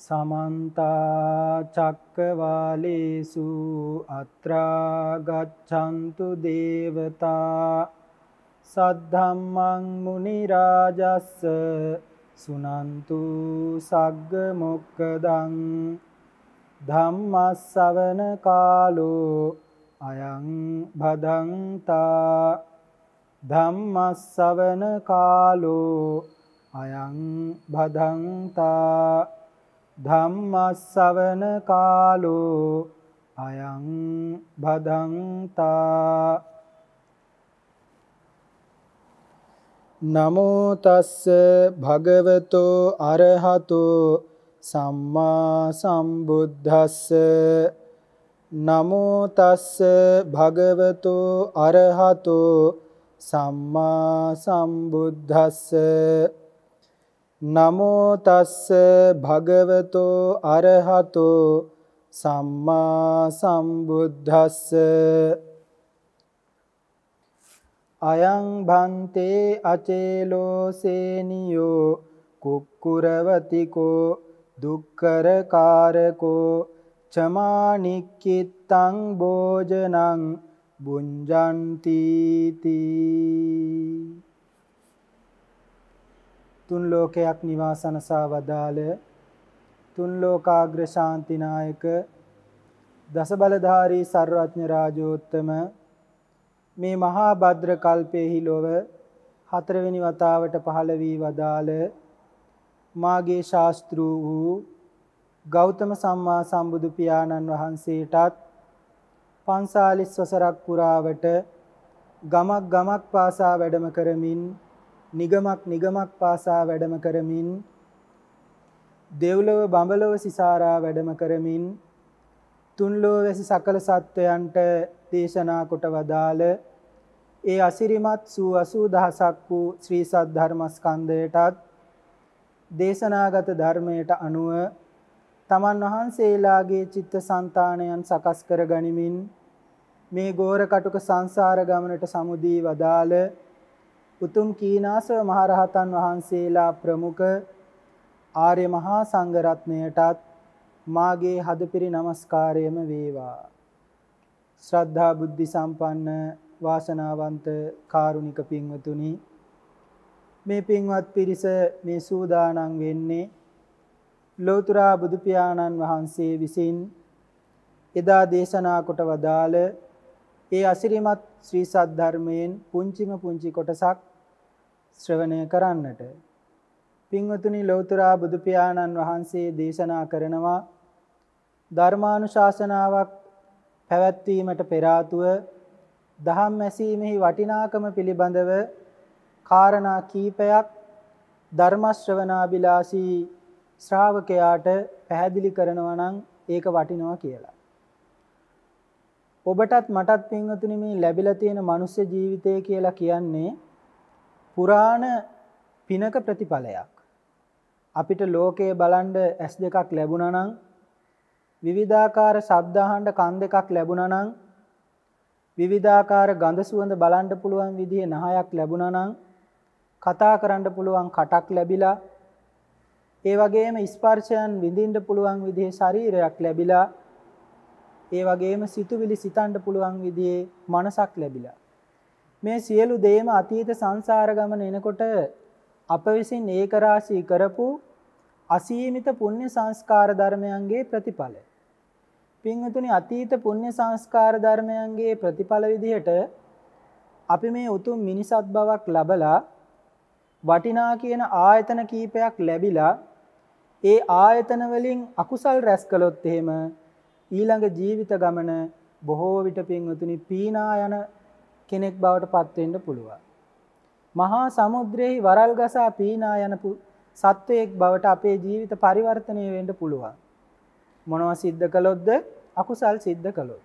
समन्ता चक्रवालेषु अत्रा गच्छन्तु देवता सद्धम्मं मुनिराजस्स सुनन्तु सग्ग मोक्खदं धम्मස්සවන කාලෝ අයං භදංතා ධම්මස්සවන කාලෝ අයං භදංතා ධම්මස්සවන කාලෝ අයං භදංතා නමෝ තස්ස භගවතෝ අරහතෝ සම්මා සම්බුද්දස්ස නමෝ තස්ස භගවතෝ අරහතෝ සම්මා සම්බුද්දස්ස නමෝ තස්ස භගවතෝ අරහතෝ සම්මා සම්බුද්දස්ස අයං භන්තේ අචේලෝ සේනියෝ කුක්කුරවතිකෝ දුක්කරකාරකෝ චමානික්කිත්තං භෝජනං බුඤ්ජන්ති තී. තුන් ලෝකයක් නිවාසනසා වදාළ තුන් ලෝකාග්‍ර ශාන්තිනායක දසබලධාරී සර්වඥ රාජෝත්තම මේ මහා භද්‍ර කල්පයේහි ලොව හතරවෙනි වතාවට පහළ වී වදාළ මාගේ ශාස්ත්‍රූ වූ ගෞතම සම්මා සම්බුදු පියාණන් වහන්සේටත් 45 වසරක් පුරාවට ගමක් පාසා වැඩම කරමින් නිගමක් පාසා වැඩම කරමින් දෙව්ලොව බඹලොව සිසාරා වැඩම කරමින් තුන්ලොව වැසි සකල සත්වයන්ට දේශනා කොට වදාළ ඒ අසිරිමත් සූ 80000ක් වූ ශ්‍රී සද්ධර්මස්කන්ධයටත් දේශනාගත ධර්මයට අනුව තමන් වහන්සේලාගේ චිත්ත සංතානයන් සකස් කර ගනිමින් මේ ගෝර කටුක සංසාර ගමනට සමුදී වදාළ උතුම් කීනාසව මහරහතන් වහන්සේලා ප්‍රමුඛ ආර්ය මහා සංඝ රත්නයටත් මාගේ හදපිරි නමස්කාරයම වේවා. ශ්‍රද්ධා බුද්ධ සම්පන්න වාසනාවන්ත කාරුණික පින්වතුනි, මේ පින්වත් පිරිස මේ සූදානම් වෙන්නේ ලෝතර බුදු පියාණන් වහන්සේ විසින් එදා දේශනා කොට වදාළ ඒ අසිරිමත් ශ්‍රී සද්ධර්මයෙන් පුංචි කොටසක් ශ්‍රවණය කරන්නට. පින්වතුනි, ලෝතර බුදු පියාණන් වහන්සේ දේශනා කරනවා ධර්මානුශාසනාවක් පැවැත්වීමට පෙර ආතුව දහම් ඇසීමෙහි වටිනාකම පිළිබඳව කාරණා කීපයක් ධර්ම ශ්‍රවණාබිලාසී ශ්‍රාවකයාට පැහැදිලි කරනවා නම් ඒක වටිනවා කියලා. ඔබටත් මටත් පින්වතුනි, මේ ලැබිලා තියෙන මනුෂ්‍ය ජීවිතය කියලා කියන්නේ පුරාණ පිනක ප්‍රතිඵලයක්. අපිට ලෝකයේ බලන්න ඇස් දෙකක් ලැබුණා නම්, විවිධාකාර ශබ්ද අහන්න කන් දෙකක් ලැබුණා නම්, විවිධාකාර ගඳ සුවඳ බලන්න පුළුවන් විදිහේ නහයක් ලැබුණා නම්, කතා කරන්න පුළුවන් කටක් ලැබිලා, ඒ වගේම ස්පර්ශයන් විඳින්න පුළුවන් විදිහේ ශරීරයක් ලැබිලා, ඒ වගේම සිතුවිලි සිතන්න පුළුවන් විදිහේ මනසක් ලැබිලා, මේ සියලු දේම අතීත සංසාර ගමන එනකොට අප විසින් ඒක රාශී කරපු අසීමිත පුණ්‍ය සංස්කාර ධර්මයන්ගේ ප්‍රතිඵල. පින්වතුනි, අතීත පුණ්‍ය සංස්කාර ධර්මයන්ගේ ප්‍රතිඵල විදිහට අපි මේ උතුම් මිනිසත් බවක් ලබලා වටිනා කියන ආයතන කීපයක් ලැබිලා, ඒ ආයතන වලින් අකුසල් රැස් කළොත් එහෙම ඊළඟ ජීවිත ගමන බොහෝ විට පින්වතුනි පීනා යන කෙනෙක් බවට පත් වෙන්න පුළුවන්. මහා සමුද්‍රයේ වරල් ගසා පීනා යන සත්වයෙක් බවට අපේ ජීවිත පරිවර්තනය වෙන්න පුළුවන්. මොනවා සිද්ධ කළොත්ද? අකුසල් සිද්ධ කළොත්.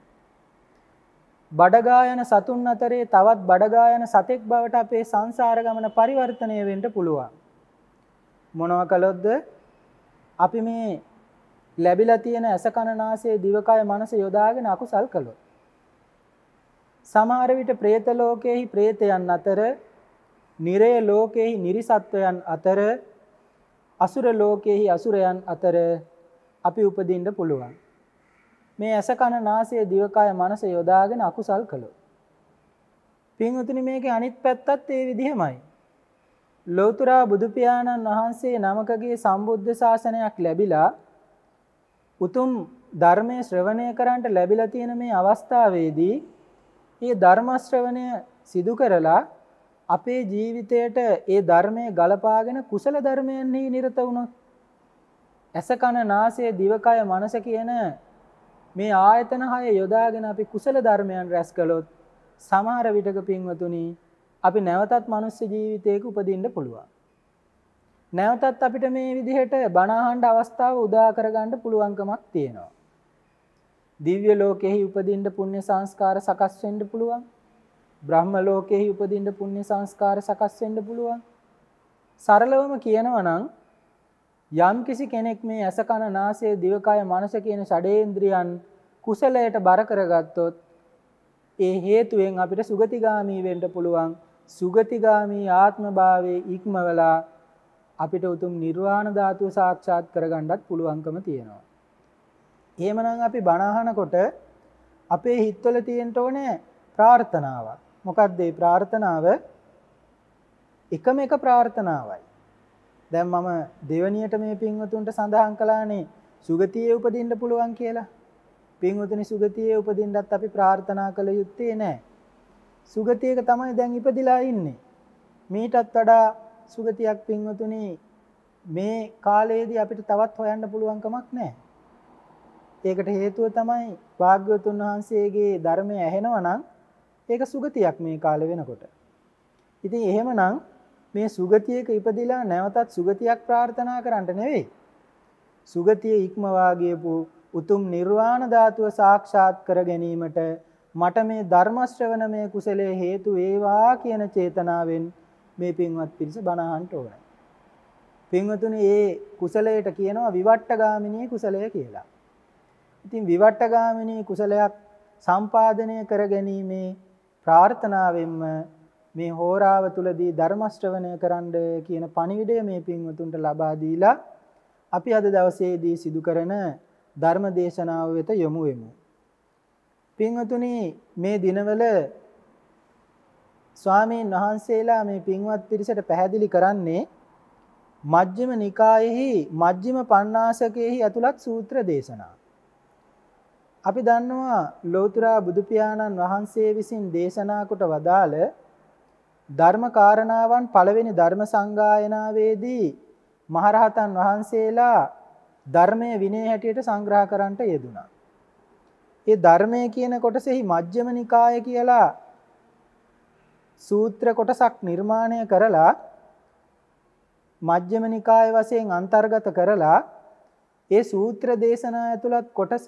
බඩගා යන සතුන් අතරේ තවත් බඩගා යන සතෙක් බවට අපේ සංසාර ගමන පරිවර්තනය වෙන්න පුළුවන්. මොනවා කළොත්ද? අපි මේ ලැබිලා තියෙන ඇස කන නාසය දිවකය මනස යොදාගෙන අකුසල් කළොත්. සමහර විට പ്രേත ලෝකයේහි പ്രേතයන් අතර, නිරය ලෝකයේහි නිරිසත්වයන් අතර, අසුර ලෝකයේහි අසුරයන් අතර අපි උපදින්න පුළුවන්. මේ ඇස කන නාසය දිවකය මනස යොදාගෙන අකුසල් කළොත්. පින්වතුනි මේකේ අනිත් පැත්තත් ඒ විදිහමයි. ලෞතර බුදු පියාණන් වහන්සේ නමකගේ සම්බුද්ධ ශාසනයක් ලැබිලා උතුම් ධර්මයේ ශ්‍රවණය කරන්නට ලැබිලා තියෙන මේ අවස්ථාවේදී මේ ධර්ම ශ්‍රවණය සිදු කරලා අපේ ජීවිතයට ඒ ධර්මයේ ගලපාගෙන කුසල ධර්මයන්හි නිරත වුණොත් ඇස කන නාසය දිවකය මනස කියන මේ ආයතන 6 යොදාගෙන අපි කුසල ධර්මයන් රැස් කළොත් සමහර විටක පින්වතුනි අපි නැවතත් මනුස්ස ජීවිතයක උපදින්න පුළුවන්. නැවතත් අපිට මේ විදිහට බණ අහන්න අවස්ථාව උදා කරගන්න පුළුවන්කමක් තියෙනවා. දිව්‍ය ලෝකෙහි උපදින්න පුණ්‍ය සංස්කාර සකස් වෙන්න පුළුවන්. බ්‍රහ්ම ලෝකෙහි උපදින්න පුණ්‍ය සංස්කාර සකස් වෙන්න පුළුවන්. සරලවම කියනවා නම් යම් කිසි කෙනෙක් මේ ඇස කන නාසය දිවකය මනස කියන ෂඩේන්ද්‍රියන් කුසලයට බර කරගත්තොත් ඒ හේතුවෙන් අපිට සුගතිගාමී වෙන්න පුළුවන්. සුගතිගාමී ආත්ම භාවයේ ඉක්මවලා අපිට උතුම් නිර්වාණ ධාතුව සාක්ෂාත් කරගන්නත් පුළුවන්කම තියෙනවා. එහෙමනම් අපි බණ අහනකොට අපේ හිතවල තියෙන්න ඕනේ ප්‍රාර්ථනාවක්. මොකක්ද මේ ප්‍රාර්ථනාව? එකම එක ප්‍රාර්ථනාවයි. දැන් මම දෙවණියට මේ පින්වතුන්ට සඳහන් කළානේ සුගතියේ උපදින්න පුළුවන් කියලා. පින්වතුනි සුගතියේ උපදින්නත් අපි ප්‍රාර්ථනා කළ යුත්තේ නැහැ. සුගතියක තමයි දැන් ඉපදිලා ඉන්නේ. මීටත් වඩා සුගතියක් පින්වතුනි මේ කාලයේදී අපිට තවත් හොයන්න පුළුවන් කමක් නැහැ. ඒකට හේතුව තමයි භාග්‍යවතුන් වහන්සේගේ ධර්මය ඇහෙනවා නම් ඒක සුගතියක් මේ කාලේ වෙනකොට. ඉතින් එහෙමනම් මේ සුගතියක ඉපදිලා නැවතත් සුගතියක් ප්‍රාර්ථනා කරන්න නෙවෙයි. සුගතිය ඉක්මවා ගියපු උතුම් නිර්වාණ ධාතුව සාක්ෂාත් කර ගැනීමට මට මේ ධර්ම ශ්‍රවණමය කුසලයේ හේතු වේවා කියන චේතනාවෙන් මේ පින්වත් පිරිස බණ අහන්න ඕනේ. පින්වතුනි මේ කුසලයට කියනවා විවට්ටගාමිනී කුසලය කියලා. ඉතින් විවට්ටගාමිනී කුසලයක් සම්පාදනය කර ගැනීමේ ප්‍රාර්ථනාවෙන්ම මේ හෝරාව තුලදී ධර්ම ශ්‍රවණය කරන්න කියන පණිවිඩය මේ පින්වතුන්ට ලබා දීලා අපි අද දවසේදී සිදු කරන ධර්ම දේශනාව වෙත යොමු වෙමු. පින්වතුනි මේ දිනවල ස්වාමීන් වහන්සේලා මේ පින්වත් පිරිසට පැහැදිලි කරන්නේ මජ්ක්‍ධිම නිකායෙහි මජ්ක්‍ධිම පඤ්ඤාසකයෙහි ඇතුළත් සූත්‍ර දේශනා. අපි දන්නවා ලෞතර බුදු පියාණන් වහන්සේ විසින් දේශනා කොට වදාළ ධර්ම කාරණාවන් පළවෙනි ධර්ම සංගායනාවේදී මහරහතන් වහන්සේලා ධර්මයේ විනය හැටියට සංග්‍රහ කරන්නට යෙදුණා. ඒ ධර්මයේ කියන කොටසෙහි මජ්ක්‍ධිම නිකාය කියලා සූත්‍ර කොටසක් නිර්මාණය කරලා මජ්ක්‍ධිම නිකාය වශයෙන් අන්තර්ගත කරලා ඒ සූත්‍ර දේශනා ඇතුළත් කොටස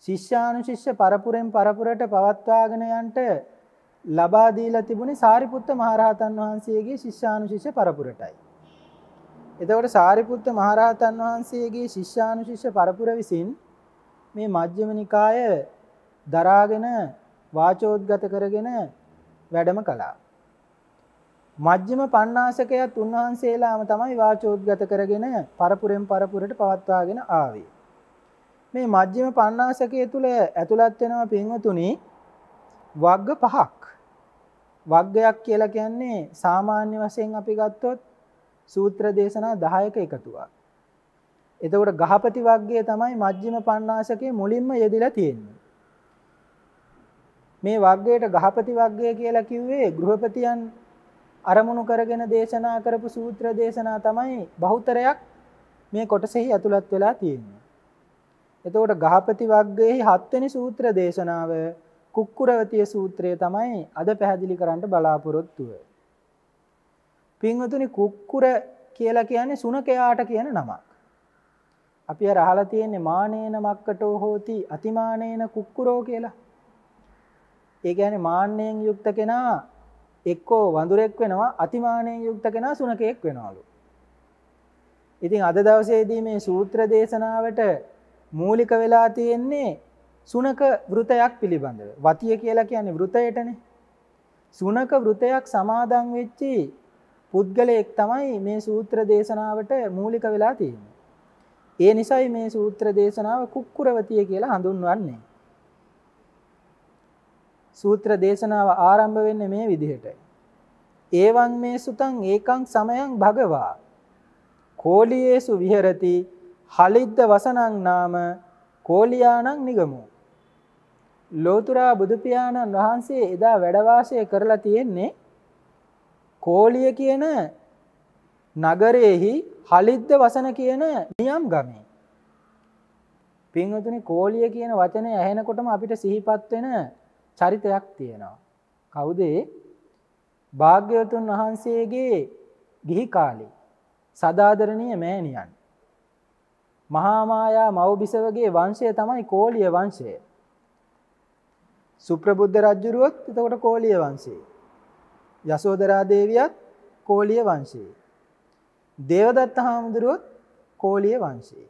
ශිෂ්‍යානුශිෂ්‍ය පරපුරෙන් පරපුරට පවත්වාගෙන යන්නට ලබා දීලා තිබුණේ සාරිපුත්ත මහරහතන් වහන්සේගේ ශිෂ්‍යානුශිෂ්‍ය පරපුරටයි. එතකොට සාරිපුත්ත මහරහතන් වහන්සේගේ ශිෂ්‍යානුශිෂ්‍ය පරපුර විසින් මේ මජ්ක්‍ධිම නිකාය දරාගෙන වාචෝද්ගත කරගෙන වැඩම කළා. මජ්ක්‍ධිම පඤ්ඤාසකයත් උන්වහන්සේලාම තමයි වාචෝද්ගත කරගෙන පරපුරෙන් පරපුරට පවත්වාගෙන ආවේ. මේ මජ්ක්‍ධිම පඤ්ඤාසකය තුල ඇතුළත් වෙනවා පින්වතුනි වග්ග පහක්. වග්ගයක් කියලා කියන්නේ සාමාන්‍ය වශයෙන් අපි ගත්තොත් සූත්‍ර දේශනා 10ක එකතුවක්. එතකොට ගහපති වග්ගය තමයි මජ්ක්‍ධිම පඤ්ඤාසකයේ මුලින්ම යෙදিলা තියෙන්නේ. මේ වග්ගයට ගහපති වග්ගය කියලා කිව්වේ ගෘහපතියන් අරමුණු කරගෙන දේශනා කරපු සූත්‍ර දේශනා තමයි බහුතරයක් මේ කොටසෙහි ඇතුළත් වෙලා තියෙන්නේ. එතකොට ගහපති වග්ගයේ 7 වෙනි සූත්‍ර දේශනාව කුක්කුරවතිය සූත්‍රය තමයි අද පැහැදිලි කරන්න බලාපොරොත්තු වෙන්නේ. පින්වතුනි කුක්කුර කියලා කියන්නේ සුනකයාට කියන නමක්. අපි අර අහලා තියෙන්නේ මානේන මක්කටෝ හෝති අතිමානේන කුක්කුරෝ කියලා. ඒ කියන්නේ මාන්නයෙන් යුක්ත කෙනා එක්කෝ වඳුරෙක් වෙනවා අතිමානයෙන් යුක්ත කෙනා සුනකයෙක් වෙනවලු. ඉතින් අද දවසේදී මේ සූත්‍ර දේශනාවට මූලික වෙලා තියෙන්නේ සුනක වෘතයක් පිළිබඳව. වතිය කියලා කියන්නේ වෘතයටනේ. සුනක වෘතයක් සමාදන් වෙච්චි පුද්ගලයෙක් තමයි මේ සූත්‍ර දේශනාවට මූලික වෙලා තියෙන්නේ. ඒ නිසායි මේ සූත්‍ර දේශනාව කුක්කුරවතිය කියලා හඳුන්වන්නේ. සූත්‍ර දේශනාව ආරම්භ වෙන්නේ මේ විදිහට. ඒවං මේ සුතං ඒකං සමයං භගවා කෝලියේසු විහෙරති හලිද්ද වසනං නාම කෝලියානං නිගමෝ. ලෝතුරා බුදු පියාණන් වහන්සේ එදා වැඩ වාසය කරලා තියෙන්නේ කෝලිය කියන නගරයේහි හලිද්ද වසන කියන නියම් ගමේ. පින්වතුනි කෝලිය කියන වචනේ ඇහෙනකොටම අපිට සිහිපත් වෙන චරිතයක් තියෙනවා. කවුද ඒ? භාග්‍යවතුන් වහන්සේගේ ගිහි කාලේ සදාදරණීය මෑණියන්. මහා මායා මව්බිසවගේ වංශය තමයි කෝලිය වංශය. සුප්‍රබුද්ධ රජුරුවත් එතකොට කෝලිය වංශේ. යසෝදරා දේවියත් කෝලිය වංශේ. දේවදත්ත හාමුදුරුවොත් කෝලිය වංශේ.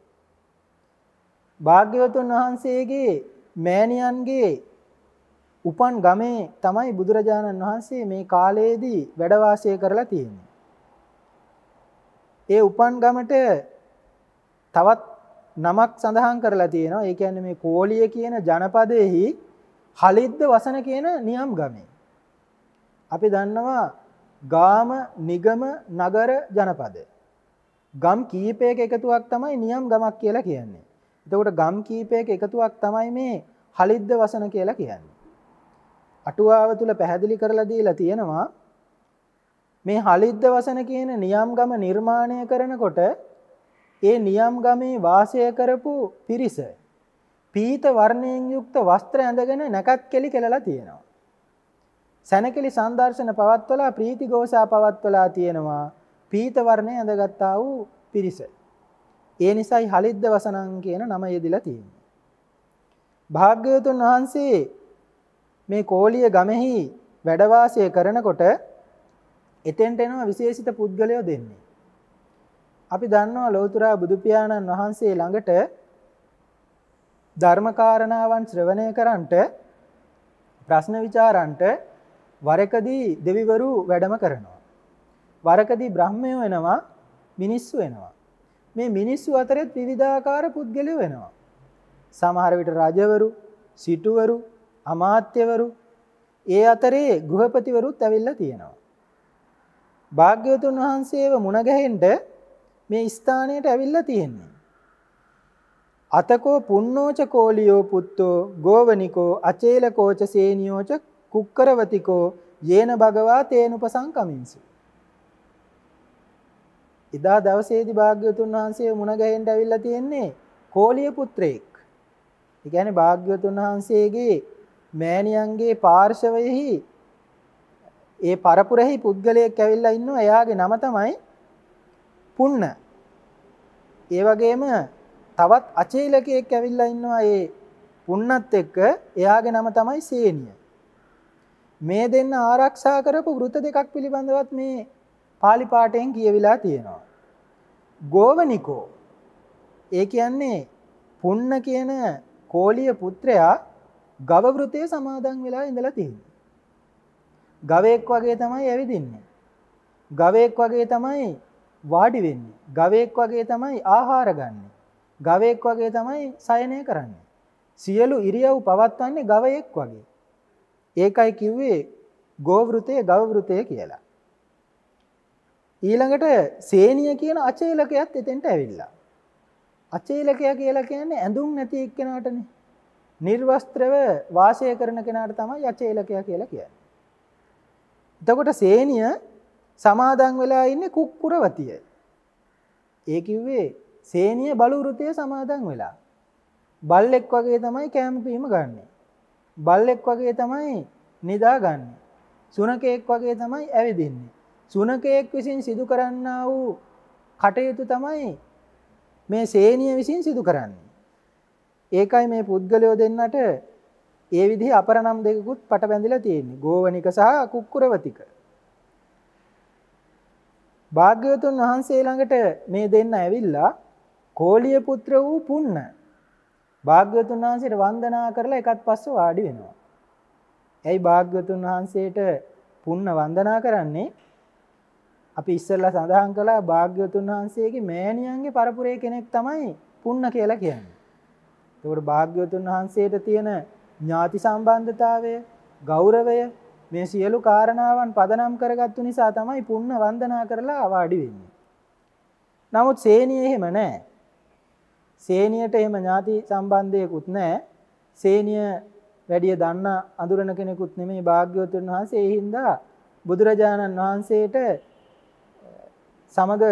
භාග්‍යවතුන් වහන්සේගේ මෑණියන්ගේ උපන් ගමේ තමයි බුදුරජාණන් වහන්සේ මේ කාලයේදී වැඩ වාසය කරලා තියෙන්නේ. ඒ උපන් ගමට තවත් නමක් සඳහන් කරලා තියෙනවා. ඒ කියන්නේ මේ කෝලිය කියන ජනපදයේහි හලිද්ද වසන කියන නියම් ගමේ. අපි දන්නවා ගාම, නිගම, නගර ජනපද. ගම් කීපයක එකතුවක් තමයි නියම් ගමක් කියලා කියන්නේ. එතකොට ගම් කීපයක එකතුවක් තමයි මේ හලිද්ද වසන කියලා කියන්නේ. අටුවාව තුල පැහැදිලි කරලා දීලා තියෙනවා මේ හලිද්ද වසන කියන නියම් ගම නිර්මාණය කරනකොට ඒ නියම් ගමේ වාසය කරපු පිරිස පීත වර්ණයෙන් යුක්ත වස්ත්‍ර ඇඳගෙන නැකත් කෙලි කෙලලා තියෙනවා. සැනකෙලි සංදර්ශන පවත්වලා ප්‍රීති ഘോഷා පවත්වලා තියෙනවා පීත වර්ණය ඇඳගත්තා වූ පිරිස. ඒ නිසායි හලිද්ද වසනං කියන නම යෙදিলা තියෙන්නේ. භාග්‍යවතුන් වහන්සේ මේ කෝලිය ගමෙහි වැඩ වාසය කරනකොට එතෙන්ට එනවා විශේෂිත පුද්ගලයෝ දෙන්නේ. අපි දන්නවා ලෞතුරා බුදු පියාණන් වහන්සේ ළඟට ධර්මකාරණාවන් ශ්‍රවණය කරන්ට ප්‍රශ්න විචාරන්ට වරකදී දෙවිවරු වැඩම කරනවා. වරකදී බ්‍රහ්මයෝ වෙනවා, මිනිස්සු වෙනවා. මේ මිනිස්සු අතරෙත් විවිධාකාර පුද්ගලයෝ වෙනවා. සමහර විට රජවරු, සිටුවරු, අමාත්‍යවරු, ඒ අතරේ ගෘහපතිවරුත් ඇවිල්ලා තියෙනවා. භාග්‍යවතුන් වහන්සේව මුණ ගැහෙන්න මේ ස්ථානයට ඇවිල්ලා තියෙන්නේ. අතකෝ පුන්නෝච කෝලියෝ පුත්තෝ ගෝවනිකෝ අචේලකෝච සේනියෝච කුක්කරවතිකෝ යේන භගවා තේනුපසංකමින්සු. එදා දවසේදී භාග්‍යවතුන් වහන්සේ මුණ ගැහෙන්න ඇවිල්ලා තියෙන්නේ කෝලිය පුත්‍රයෙක්. ඒ කියන්නේ භාග්‍යවතුන් වහන්සේගේ මෑණියන්ගේ පාර්ශවයෙහි ඒ පරපුරෙහි පුද්ගලයෙක් ඇවිල්ලා ඉන්නවා. එයාගේ නම තමයි පුන්න. ඒ වගේම තවත් අචේලකයෙක් ඇවිල්ලා ඉන්නවා. ඒ පුන්නත් එක්ක එයාගේ නම තමයි සේනිය. මේ දෙන්න ආරක්ෂා කරපු වෘත දෙකක් පිළිබඳවත් මේ පාලි පාඨයෙන් කියවිලා තියෙනවා. ගෝවනිකෝ ඒ කියන්නේ පුන්න කියන කෝලිය පුත්‍රයා ගව වෘතයේ සමාදන් වෙලා ඉඳලා තියෙනවා. ගවයෙක් වගේ තමයි ඇවිදින්නේ. ගවයෙක් වගේ තමයි වාඩි වෙන්නේ. ගවයෙක් වගේ තමයි ආහාර ගන්නෙ. ගවයෙක් වගේ තමයි සයනය කරන්නේ. සියලු ඉරියව් පවත්වන්නේ ගවයෙක් වගේ. ඒකයි කිව්වේ ගෝ වෘතය, ගව වෘතය කියලා. ඊළඟට සේනිය කියන අචේලකයාත් එතෙන්ට ඇවිල්ලා. අචේලකයා කියලා කියන්නේ ඇඳුම් නැති එක්කෙනාටනේ. නිර්වස්ත්‍රව වාසය කරන කෙනාට තමයි අචේලකයා කියලා කියන්නේ. එතකොට සේනිය සමාදන් වෙලා ඉන්නේ කුක්කුරවතිය. ඒ කිව්වේ සේනිය බලු වෘතයේ සමාදන් වෙලා. බල්ලෙක් වගේ තමයි කෑම බීම ගන්නෙ. බල්ලෙක් වගේ තමයි නිදාගන්නේ. සුනකෙක් වගේ තමයි ඇවිදින්නේ. සුනකයෙක් විසින් සිදු කරන්නා වූ කටයුතු තමයි මේ සේනිය විසින් සිදු කරන්නේ. ඒකයි මේ පුද්ගලයෝ දෙන්නට ඒ විදිහේ අපරනම් දෙකකුත් පට බැඳිලා තියෙන්නේ. ගෝවනික සහ කුක්කුරවතික. භාග්‍යවතුන් වහන්සේ ළඟට මේ දෙන්න ඇවිල්ලා කෝලිය පුත්‍ර වූ පුන්න භාග්‍යවතුන් වහන්සේට වන්දනා කරලා එකත් පස්සේ වාඩි වෙනවා. ඇයි භාග්‍යවතුන් වහන්සේට පුන්න වන්දනා කරන්නේ? අපි ඉස්සෙල්ලා සඳහන් කළා භාග්‍යවතුන් වහන්සේගේ මෑණියන්ගේ පරපුරේ කෙනෙක් තමයි පුන්න කියලා කියන්නේ. ඒකට භාග්‍යවතුන් වහන්සේට තියෙන ඥාති සම්බන්ධතාවය, ගෞරවය මේ සියලු කාරණාවන් පදනම් කරගත්තු නිසා තමයි පුන්න වන්දනා කරලා වාඩි වෙන්නේ. නමුත් සේනිය එහෙම නැහැ. සේනියට එහෙම ඥාති සම්බන්ධයකුත් නැහැ. සේනිය වැඩිය දන්න අඳුරන කෙනෙකුත් නෙමෙයි භාග්‍යවතුන් වහන්සේ. ඒ හින්දා බුදුරජාණන් වහන්සේට සමග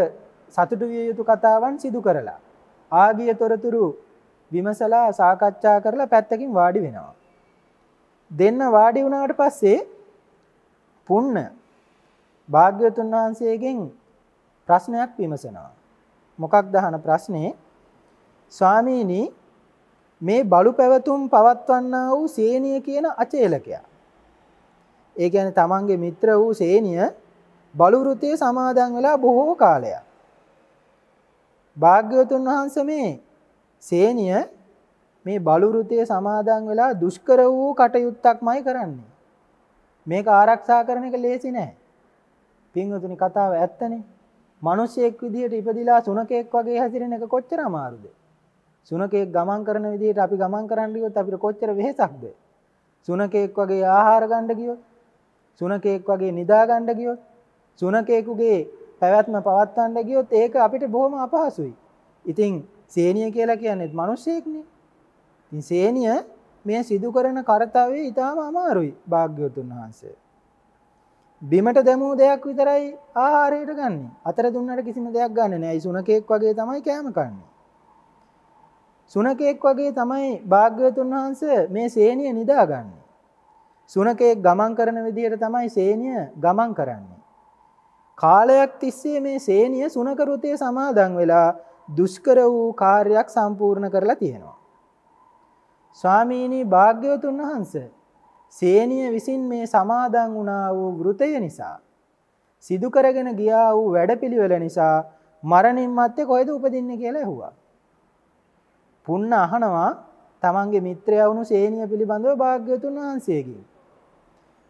සතුටු විය යුතු කතාවන් සිදු කරලා ආගිය තොරතුරු විමසලා සාකච්ඡා කරලා පැත්තකින් වාඩි වෙනවා. දෙන්න වාඩි වුණාට පස්සේ පුන්න භාග්‍යවතුන් වහන්සේගෙන් ප්‍රශ්නයක් විමසනවා. මොකක්ද අහන ප්‍රශ්නේ? ස්වාමීනි, මේ බලු පැවතුම් පවත්වන්නා වූ සේනිය කියන අචේලකයා, ඒ කියන්නේ තමන්ගේ මිත්‍ර වූ සේනිය බලු වෘතයේ සමාදන් වෙලා බොහෝ කාලයක්. භාග්‍යවතුන් වහන්සේ මේ සේනිය මේ බලු වෘතයේ සමාදන් වෙලා දුෂ්කර වූ කටයුත්තක්මයි කරන්නේ. මේක ආරක්ෂා කරන එක ලේසි නෑ. පින්වතුනි, කතාව ඇත්තනේ. මිනිසෙක් විදියට ඉපදිලා සුනකෙක් වගේ හැසිරෙන එක කොච්චර අමාරුද? සුනකෙක් ගමන් කරන විදියට අපි ගමන් කරන්න ගියොත් අපිට කොච්චර වෙහෙසක්ද? සුනකෙක් වගේ ආහාර ගන්න ගියොත්, සුනකෙක් වගේ නිදා ගන්න ගියොත්, සුනකෙකුගේ පැවැත්ම පවත්වන්න ගියොත් ඒක අපිට බොහොම අපහසුයි. ඉතින් සේනිය කියලා කියන්නේත් මිනිසෙක්නේ. ඉතින් සේනිය මේ සිදු කරන කාර්යය ඊටාම අමාරුයි. භාග්‍යවතුන් වහන්සේ බිමට දැමූ දෙයක් විතරයි ආහාරයට ගන්නෙ. අතර දුන්නට කිසිම දෙයක් ගන්නෙ නෑ. සුනකෙක් වගේ තමයි කෑම කන්නේ. සුනකෙක් වගේ තමයි භාග්‍යවතුන් වහන්සේ මේ සේනිය නිදාගන්නේ. සුනකෙක් ගමන් කරන විදිහට තමයි සේනිය ගමන් කරන්නේ. කාලයක් තිස්සේ මේ සේනිය සුනක වෘතයේ සමාදන් වෙලා දුෂ්කර වූ කාර්යයක් සම්පූර්ණ කරලා තියෙනවා. ස්වාමීනි, භාග්‍යවතුන් වහන්සේ සේනිය විසින් මේ සමාදන් වුණා වූ වෘතය නිසා, සිදු කරගෙන ගියා වූ වැඩපිළිවෙල නිසා මරණින් මත්තේ කොහෙද උපදින්නේ කියලා ඇහුවා. පුන්න අහනවා තමන්ගේ මිත්‍රයා වුණු සේනිය පිළිබඳව භාග්‍යවතුන් වහන්සේගෙන්.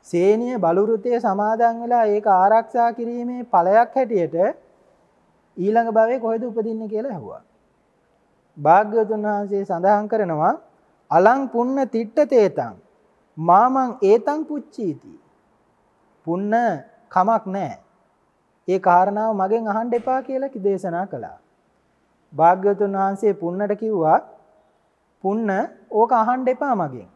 සේනිය බලු වෘතයේ සමාදන් වෙලා ඒක ආරක්ෂා කිරීමේ ඵලයක් හැටියට ඊළඟ භවයේ කොහෙද උපදින්නේ කියලා ඇහුවා. භාග්‍යවතුන් වහන්සේ සඳහන් කරනවා, අලං පුන්න තිට්ඨ තේතං මාමං ඒතං පුච්චීති. පුන්න කමක් නැහැ. ඒ කාරණාව මගෙන් අහන්න එපා කියලා දේශනා කළා. භාග්‍යවතුන් වහන්සේ පුන්නට කිව්වා, පුන්න ඕක අහන්න එපා මගෙන්.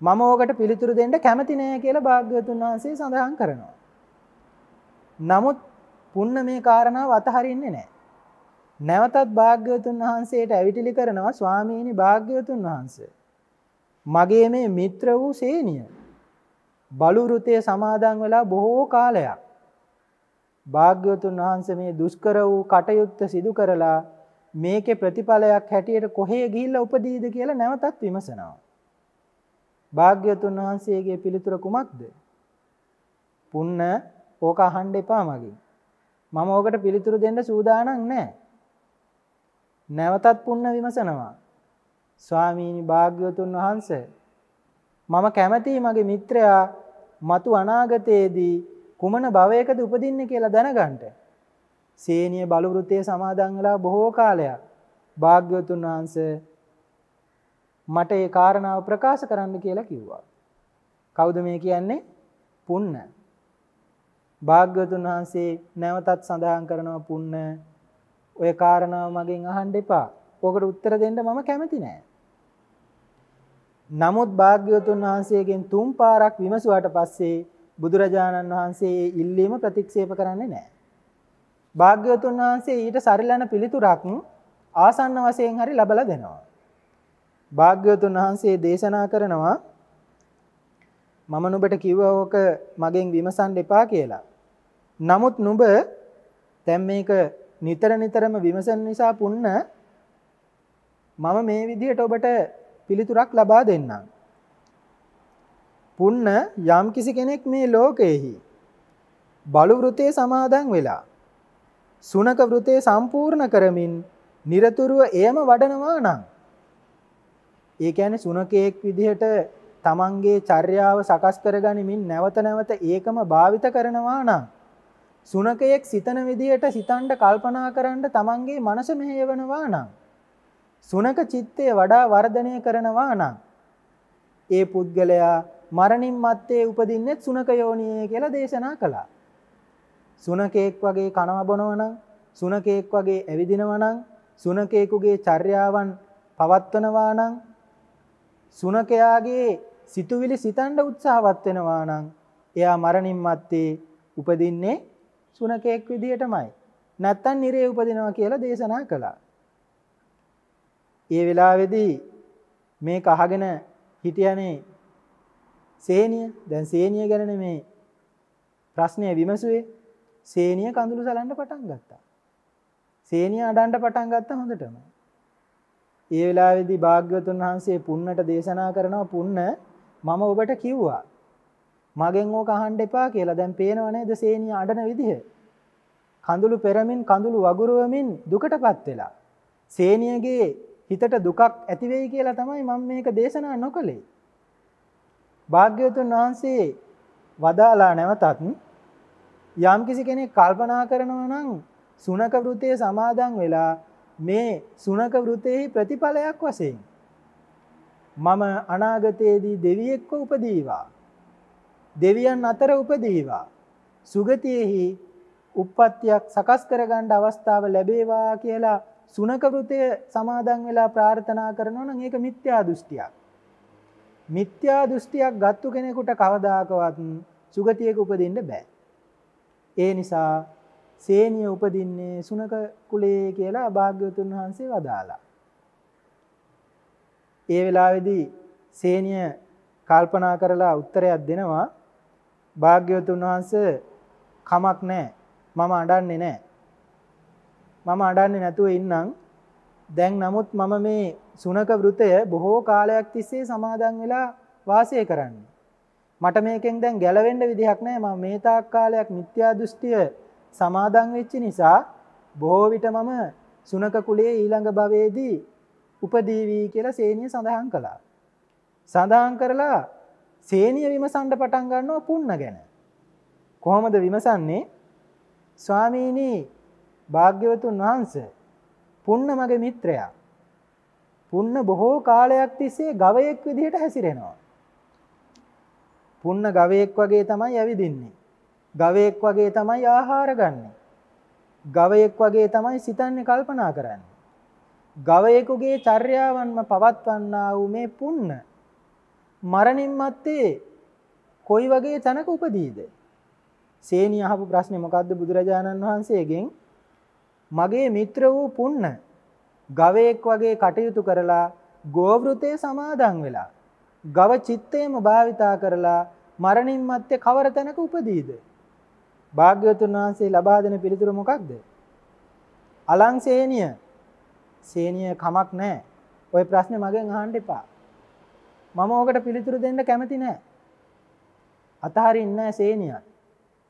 මම ඕකට පිළිතුරු දෙන්න කැමති නෑ කියලා භාග්‍යවතුන් වහන්සේ සඳහන් කරනවා. නමුත් පුන්න මේ කාරණාව අතහරින්නේ නෑ. නැවතත් භාග්‍යවතුන් වහන්සේට ඇවිටිලි කරනවා, ස්වාමීනි භාග්‍යවතුන් වහන්සේ, මගේ මේ මිත්‍ර වූ සේනිය බලු වෘතයේ සමාදන් වෙලා බොහෝ කාලයක් භාග්‍යවතුන් වහන්සේ මේ දුෂ්කර වූ කටයුත්ත සිදු කරලා මේකේ ප්‍රතිඵලයක් හැටියට කොහේ ගිහිල්ලා උපදීද කියලා නැවතත් විමසනවා. භාග්‍යවතුන් වහන්සේගේ පිළිතුර කුමක්ද? පුන්න ඕක අහන්න එපා මගෙන්. මම ඕකට පිළිතුරු දෙන්න සූදානම් නැහැ. නැවතත් පුන්න විමසනවා, ස්වාමීනි භාග්‍යවතුන් වහන්සේ, මම කැමතියි මගේ මිත්‍රයා මතු අනාගතයේදී කුමන භවයකද උපදින්නේ කියලා දැනගන්න. සේනිය බලු වෘතයේ සමාදන් වෙලා බොහෝ කාලයක්. භාග්‍යවතුන් වහන්සේ මට ඒ කාරණාව ප්‍රකාශ කරන්න කියලා කිව්වා. කවුද මේ කියන්නේ? පුන්න. භාග්‍යවතුන් වහන්සේ නැවතත් සඳහන් කරනවා, පුන්න ඔය කාරණාව මගෙන් අහන්න එපා. ඔකට උත්තර දෙන්න මම කැමති නෑ. නමුත් භාග්‍යවතුන් වහන්සේගෙන් 3 පාරක් විමසුවාට පස්සේ බුදුරජාණන් වහන්සේ ඒ ඉල්ලීම ප්‍රතික්ෂේප කරන්නේ නෑ. භාග්‍යවතුන් වහන්සේ ඊට සරිලන පිළිතුරක් ආසන්න වශයෙන් හරි ලබලා දෙනවා. භාග්‍යවතුන් වහන්සේ දේශනා කරනවා, මම නුඹට කිව්වා ඕක මගෙන් විමසන්න එපා කියලා. නමුත් නුඹ දැන් මේක නිතරම විමසන නිසා පුන්න මම මේ විදිහට ඔබට පිළිතුරක් ලබා දෙන්නම්. පුන්න යම්කිසි කෙනෙක් මේ ලෝකයේහි බලු වෘතයේ සමාදන් වෙලා සුනක වෘතයේ සම්පූර්ණ කරමින් নিরතුරුව එයම වඩනවා නම්, ඒ කියන්නේ සුනකයෙක් විදිහට තමන්ගේ චර්යාව සකස් කරගනිමින් නැවත නැවත ඒකම භාවිත කරනවා නම්, සුනකයෙක් සිතන විදිහට සිතන්න කල්පනා කරන්න තමන්ගේ මනස මෙහෙයවනවා නම්, සුනක චිත්තේ වඩා වර්ධනය කරනවා නම් ඒ පුද්ගලයා මරණින් මත්තේ උපදින්නේ සුනක යෝනියේ කියලා දේශනා කළා. සුනකෙක් වගේ කනවා බොනවා නම්, සුනකෙක් වගේ ඇවිදිනවා නම්, සුනකෙකුගේ චර්යාවන් පවත්වනවා නම්, සුනකයාගේ සිතුවිලි සිතන්න උත්සාහවත් වෙනවා නම් එයා මරණින් මත්තේ උපදින්නේ සුනකෙක් විදියටමයි. නැත්තම් නිරේ උපදිනවා කියලා දේශනා කළා. ඒ වෙලාවේදී මේක අහගෙන හිටියනේ සේනිය. දැන් සේනිය ගැන මේ ප්‍රශ්නය විමසුවේ. සේනිය කඳුළු සලන්න පටන් ගත්තා. සේනිය අඬන්න පටන් ගත්තා හොඳටම. ඒ වෙලාවේදී භාග්‍යවතුන් වහන්සේ පුන්නට දේශනා කරනවා පුන්න මම ඔබට කිව්වා මගෙන් ඕක අහන්න එපා කියලා. දැන් පේනව නේද සේනිය අඬන විදිහ? කඳුළු පෙරමින් කඳුළු වගුරුවමින් දුකටපත් වෙලා. සේනියගේ හිතට දුකක් ඇති වෙයි කියලා තමයි මම මේක දේශනා නොකළේ. භාග්‍යවතුන් වහන්සේ වදාලා නැවතත් යම් කිසි කෙනෙක් කල්පනා කරනවා නම් සුනක වෘතයේ සමාදන් වෙලා මේ සුනක වෘතයේ ප්‍රතිඵලයක් වශයෙන් මම අනාගතයේදී දෙවියෙක්ව උපදීවා, දෙවියන් අතර උපදීවා, සුගතියෙහි උප්පත්තියක් සකස් කරගන්න අවස්ථාව ලැබේවා කියලා සුනක වෘතය සමාදන් වෙලා ප්‍රාර්ථනා කරනවා නම් ඒක මිත්‍යා දෘෂ්ටියක්. මිත්‍යා දෘෂ්ටියක් ගත්තු කෙනෙකුට කවදාකවත් සුගතියක උපදින්න බෑ. ඒ නිසා සේනිය උපදින්නේ සුනක කුලයේ කියලා භාග්‍යවතුන් වහන්සේ වදාලා. ඒ වෙලාවේදී සේනිය කල්පනා කරලා උත්තරයක් දෙනවා භාග්‍යවතුන් වහන්සේ කමක් නැහැ. මම අඬන්නේ නැහැ. මම අඬන්නේ නැතුව ඉන්නම්. දැන් නමුත් මම මේ සුනක වෘතය බොහෝ කාලයක් තිස්සේ සමාදන් වෙලා වාසය කරන්නේ. මට මේකෙන් දැන් ගැලවෙන්න විදිහක් නැහැ. මම මේ තාක් කාලයක් මිත්‍යා දෘෂ්ටිය සමාදන් වෙච්ච නිසා බොහෝ විට මම සුනක කුලයේ ඊළඟ භවයේදී උපදීවි කියලා සේනිය සඳහන් කළා. සඳහන් කරලා සේනිය විමසන්න පටන් ගන්නවා පුන්න ගැන. කොහොමද විමසන්නේ? ස්වාමීනි භාග්‍යවතුන් වහන්සේ පුන්න මගේ මිත්‍රයා. පුන්න බොහෝ කාලයක් තිස්සේ ගවයෙක් විදිහට හැසිරෙනවා. පුන්න ගවයෙක් වගේ තමයි ඇවිදින්නේ. ගවයෙක් වගේ තමයි ආහාර ගන්නෙ. ගවයෙක් වගේ තමයි සිතන්නේ කල්පනා කරන්නේ. ගවයෙකුගේ චර්යාවන්ම පවත්වන්නා වූ මේ පුන්න මරණින් මත්තේ කොයි වගේ තැනක උපදීද? සේනිය අහපු ප්‍රශ්නේ මොකද්ද බුදුරජාණන් වහන්සේගෙන්? මගේ මිත්‍ර වූ පුන්න ගවයෙක් වගේ කටයුතු කරලා ගෝවෘතේ සමාදන් වෙලා ගව චිත්තේම භාවිතා කරලා මරණින් මත්තේ කවර තැනක උපදීද? භාග්‍යවතුන් වහන්සේ ලබා දෙන පිළිතුර මොකක්ද? අලං සේනිය. සේනිය කමක් නැහැ. ওই ප්‍රශ්නේ මගෙන් අහන්න එපා. මම ඔකට පිළිතුරු දෙන්න කැමති නැහැ. අතහරින්නේ නැහැ සේනිය.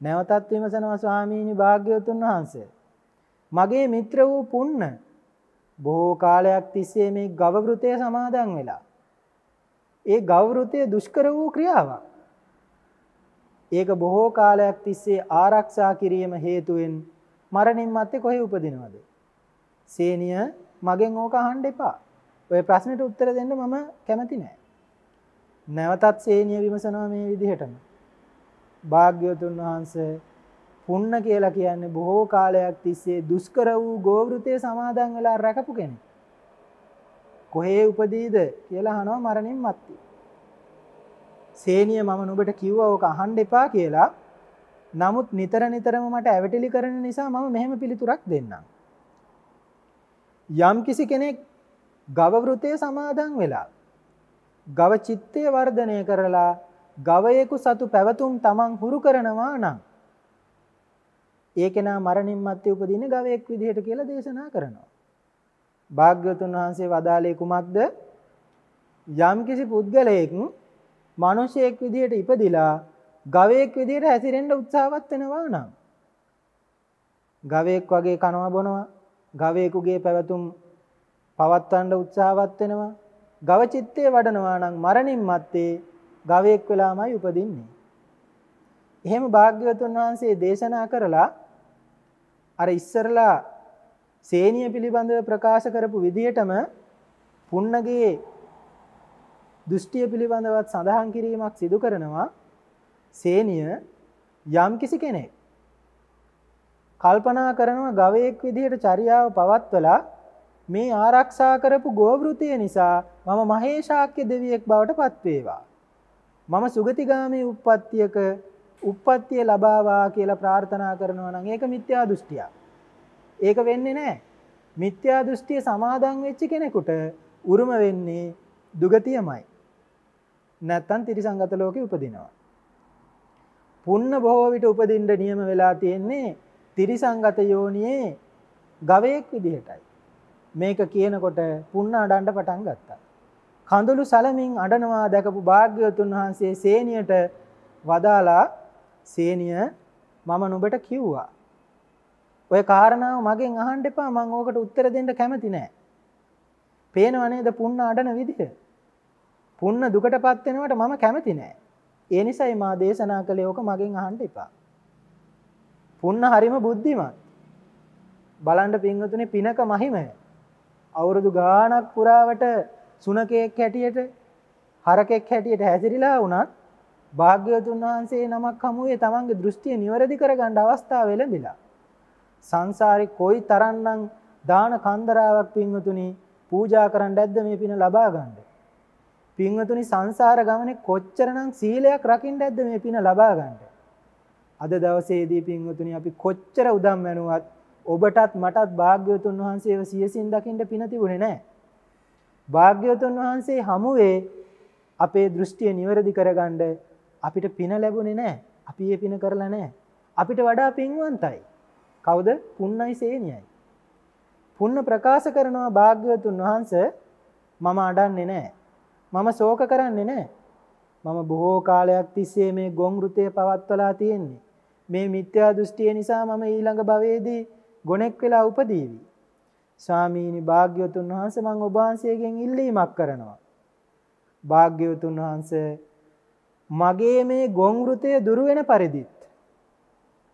නැවතත් විමසනවා ස්වාමීනි භාග්‍යවතුන් වහන්සේ. මගේ මිත්‍ර වූ පුන්න බොහෝ කාලයක් තිස්සේ මේ ගව වෘතය සමාදන් වෙලා. ඒ ගව වෘතය දුෂ්කර වූ ක්‍රියාවක්. ඒක බොහෝ කාලයක් තිස්සේ ආරක්ෂා කිරීම හේතුවෙන් මරණින් මත්තේ කොහේ උපදිනවද? සේනිය මගෙන් ඕක අහන්න එපා. ඔය ප්‍රශ්නෙට උත්තර දෙන්න මම කැමති නෑ. නැවතත් සේනිය විමසනවා මේ විදිහටම. භාග්‍යවතුන් වහන්සේ පුන්න කියලා කියන්නේ බොහෝ කාලයක් තිස්සේ දුෂ්කර වූ ගෝවෘතේ සමාදන් වෙලා රැකපු කෙනෙක්. කොහේ උපදීද කියලා අහනවා මරණින් මත්තේ. සේනිය මම නුඹට කිව්වා ඕක අහන්න එපා කියලා. නමුත් නිතර නිතරම මට ඇවටිලි කරන නිසා මම මෙහෙම පිළිතුරක් දෙන්නම්. යම් කිසි කෙනෙක් ගව වෘතේ සමාදන් වෙලා ගව චිත්තය වර්ධනය කරලා ගවයෙකු සතු පැවතුම් තමන් හුරු කරනවා නම් ඒකේනා මරණින් මත්තේ උපදින ගවයෙක් විදිහට කියලා දේශනා කරනවා. භාග්‍යවතුන් වහන්සේ වදාළේ කුමක්ද? යම් කිසි පුද්ගලයෙක් මිනිසෙක් විදිහට ඉපදිලා ගවයෙක් විදිහට හැසිරෙන්න උත්සාහවත් වෙනවා නම් ගවයෙක් වගේ කනවා බොනවා, ගවයෙකුගේ පැවතුම් පවත්වන්න උත්සාහවත් වෙනවා, ගව චිත්තේ වඩනවා නම් මරණින් මත්තේ ගවයෙක් වෙලාමයි උපදින්නේ. එහෙම භාග්‍යවතුන් වහන්සේ දේශනා කරලා අර ඉස්සරලා සේනිය පිළිබඳව ප්‍රකාශ කරපු විදිහටම පුන්නගේ දෘෂ්ටිය පිළිබඳවත් සඳහන් කිරීමක් සිදු කරනවා. සේනිය යම් කිසි කෙනෙක් කල්පනා කරනවා ගවයෙක් විදිහට චර්යාව පවත්වලා මේ ආරක්ෂා කරපු ගෝවෘතිය නිසා මම මහේශාක්‍ය දෙවියෙක් බවට පත් වේවා. මම සුගතිගාමී උප්පත්තිය ලබාවා කියලා ප්‍රාර්ථනා කරනවා නම් ඒක මිත්‍යා දෘෂ්ටියක්. ඒක වෙන්නේ නැහැ. මිත්‍යා දෘෂ්ටිය සමාදන් වෙච්ච කෙනෙකුට උරුම වෙන්නේ දුගතියමයි. නැත්තම් තිරිසංගත ලෝකේ උපදිනවා. පුන්න බොහෝ විට උපදින්න නියම වෙලා තියෙන්නේ තිරිසංගත යෝනියේ ගවයෙක් විදිහටයි. මේක කියනකොට පුන්න අඬන්න පටන් ගත්තා. කඳුළු සලමින් අඬනවා දැකපු භාග්‍යවතුන් වහන්සේ සේනියට වදාලා සේනිය මම නුඹට කිව්වා. ඔය කාරණාව මගෙන් අහන්න එපා මම ඕකට උත්තර දෙන්න කැමති නෑ. පේනව නේද පුන්න අඬන විදිහ? පුන්න දුකටපත් වෙනවට මම කැමති නෑ. ඒ නිසායි මා දේශනා කළේ ඕක මගෙන් අහන්න එපා. පුන්න හරිම බුද්ධිමත්. බලන්න පින්වතුනි පිනක මහිමය. අවුරුදු ගාණක් පුරාවට සුනකෙක් හැටියට හරකෙක් හැටියට හැසිරීලා වුණත් භාග්‍යවතුන් වහන්සේ නමක් හමුවේ තමන්ගේ දෘෂ්ටිය නිවැරදි කරගන්න අවස්ථාව ලැබිලා. සංසාරේ කොයි තරම්නම් දාන කන්දරාවක් පින්වතුනි පූජා කරන්න ඇද්ද මේ පින ලබා ගන්න. පින්වතුනි සංසාර ගමනේ කොච්චරනම් සීලයක් රකින්න ඇද්ද මේ පින ලබා ගන්න. අද දවසේදී පින්වතුනි අපි කොච්චර උදම් වෙනුවත් ඔබටත් මටත් භාග්‍යවතුන් වහන්සේව සියසින් දකින්න පින තිබුණේ නැහැ. භාග්‍යවතුන් වහන්සේ හමුවේ අපේ දෘෂ්ටිය නිවැරදි කරගන්න අපිට පින ලැබුණේ නැහැ. අපි ඒ පින කරලා නැහැ. අපිට වඩා පින්වන්තයි. කවුද? පුන්නයි සේනියයි. පුන්න ප්‍රකාශ කරනවා භාග්‍යවතුන් වහන්සේ මම අඬන්නේ නැහැ. මම ශෝක කරන්නේ නැහැ. මම බොහෝ කාලයක් තිස්සේ මේ ගොංගෘතය පවත්වලා තියෙන්නේ. මේ මිත්‍යා දෘෂ්ටිය නිසා මම ඊළඟ භවයේදී ගොනෙක් වෙලා උපදීවි. ස්වාමීනි භාග්‍යවතුන් වහන්සේ මම ඔබ වහන්සේගෙන් ඉල්ලීමක් කරනවා. භාග්‍යවතුන් වහන්සේ මගේ මේ ගොංගෘතය දුරු වෙන පරිදිත්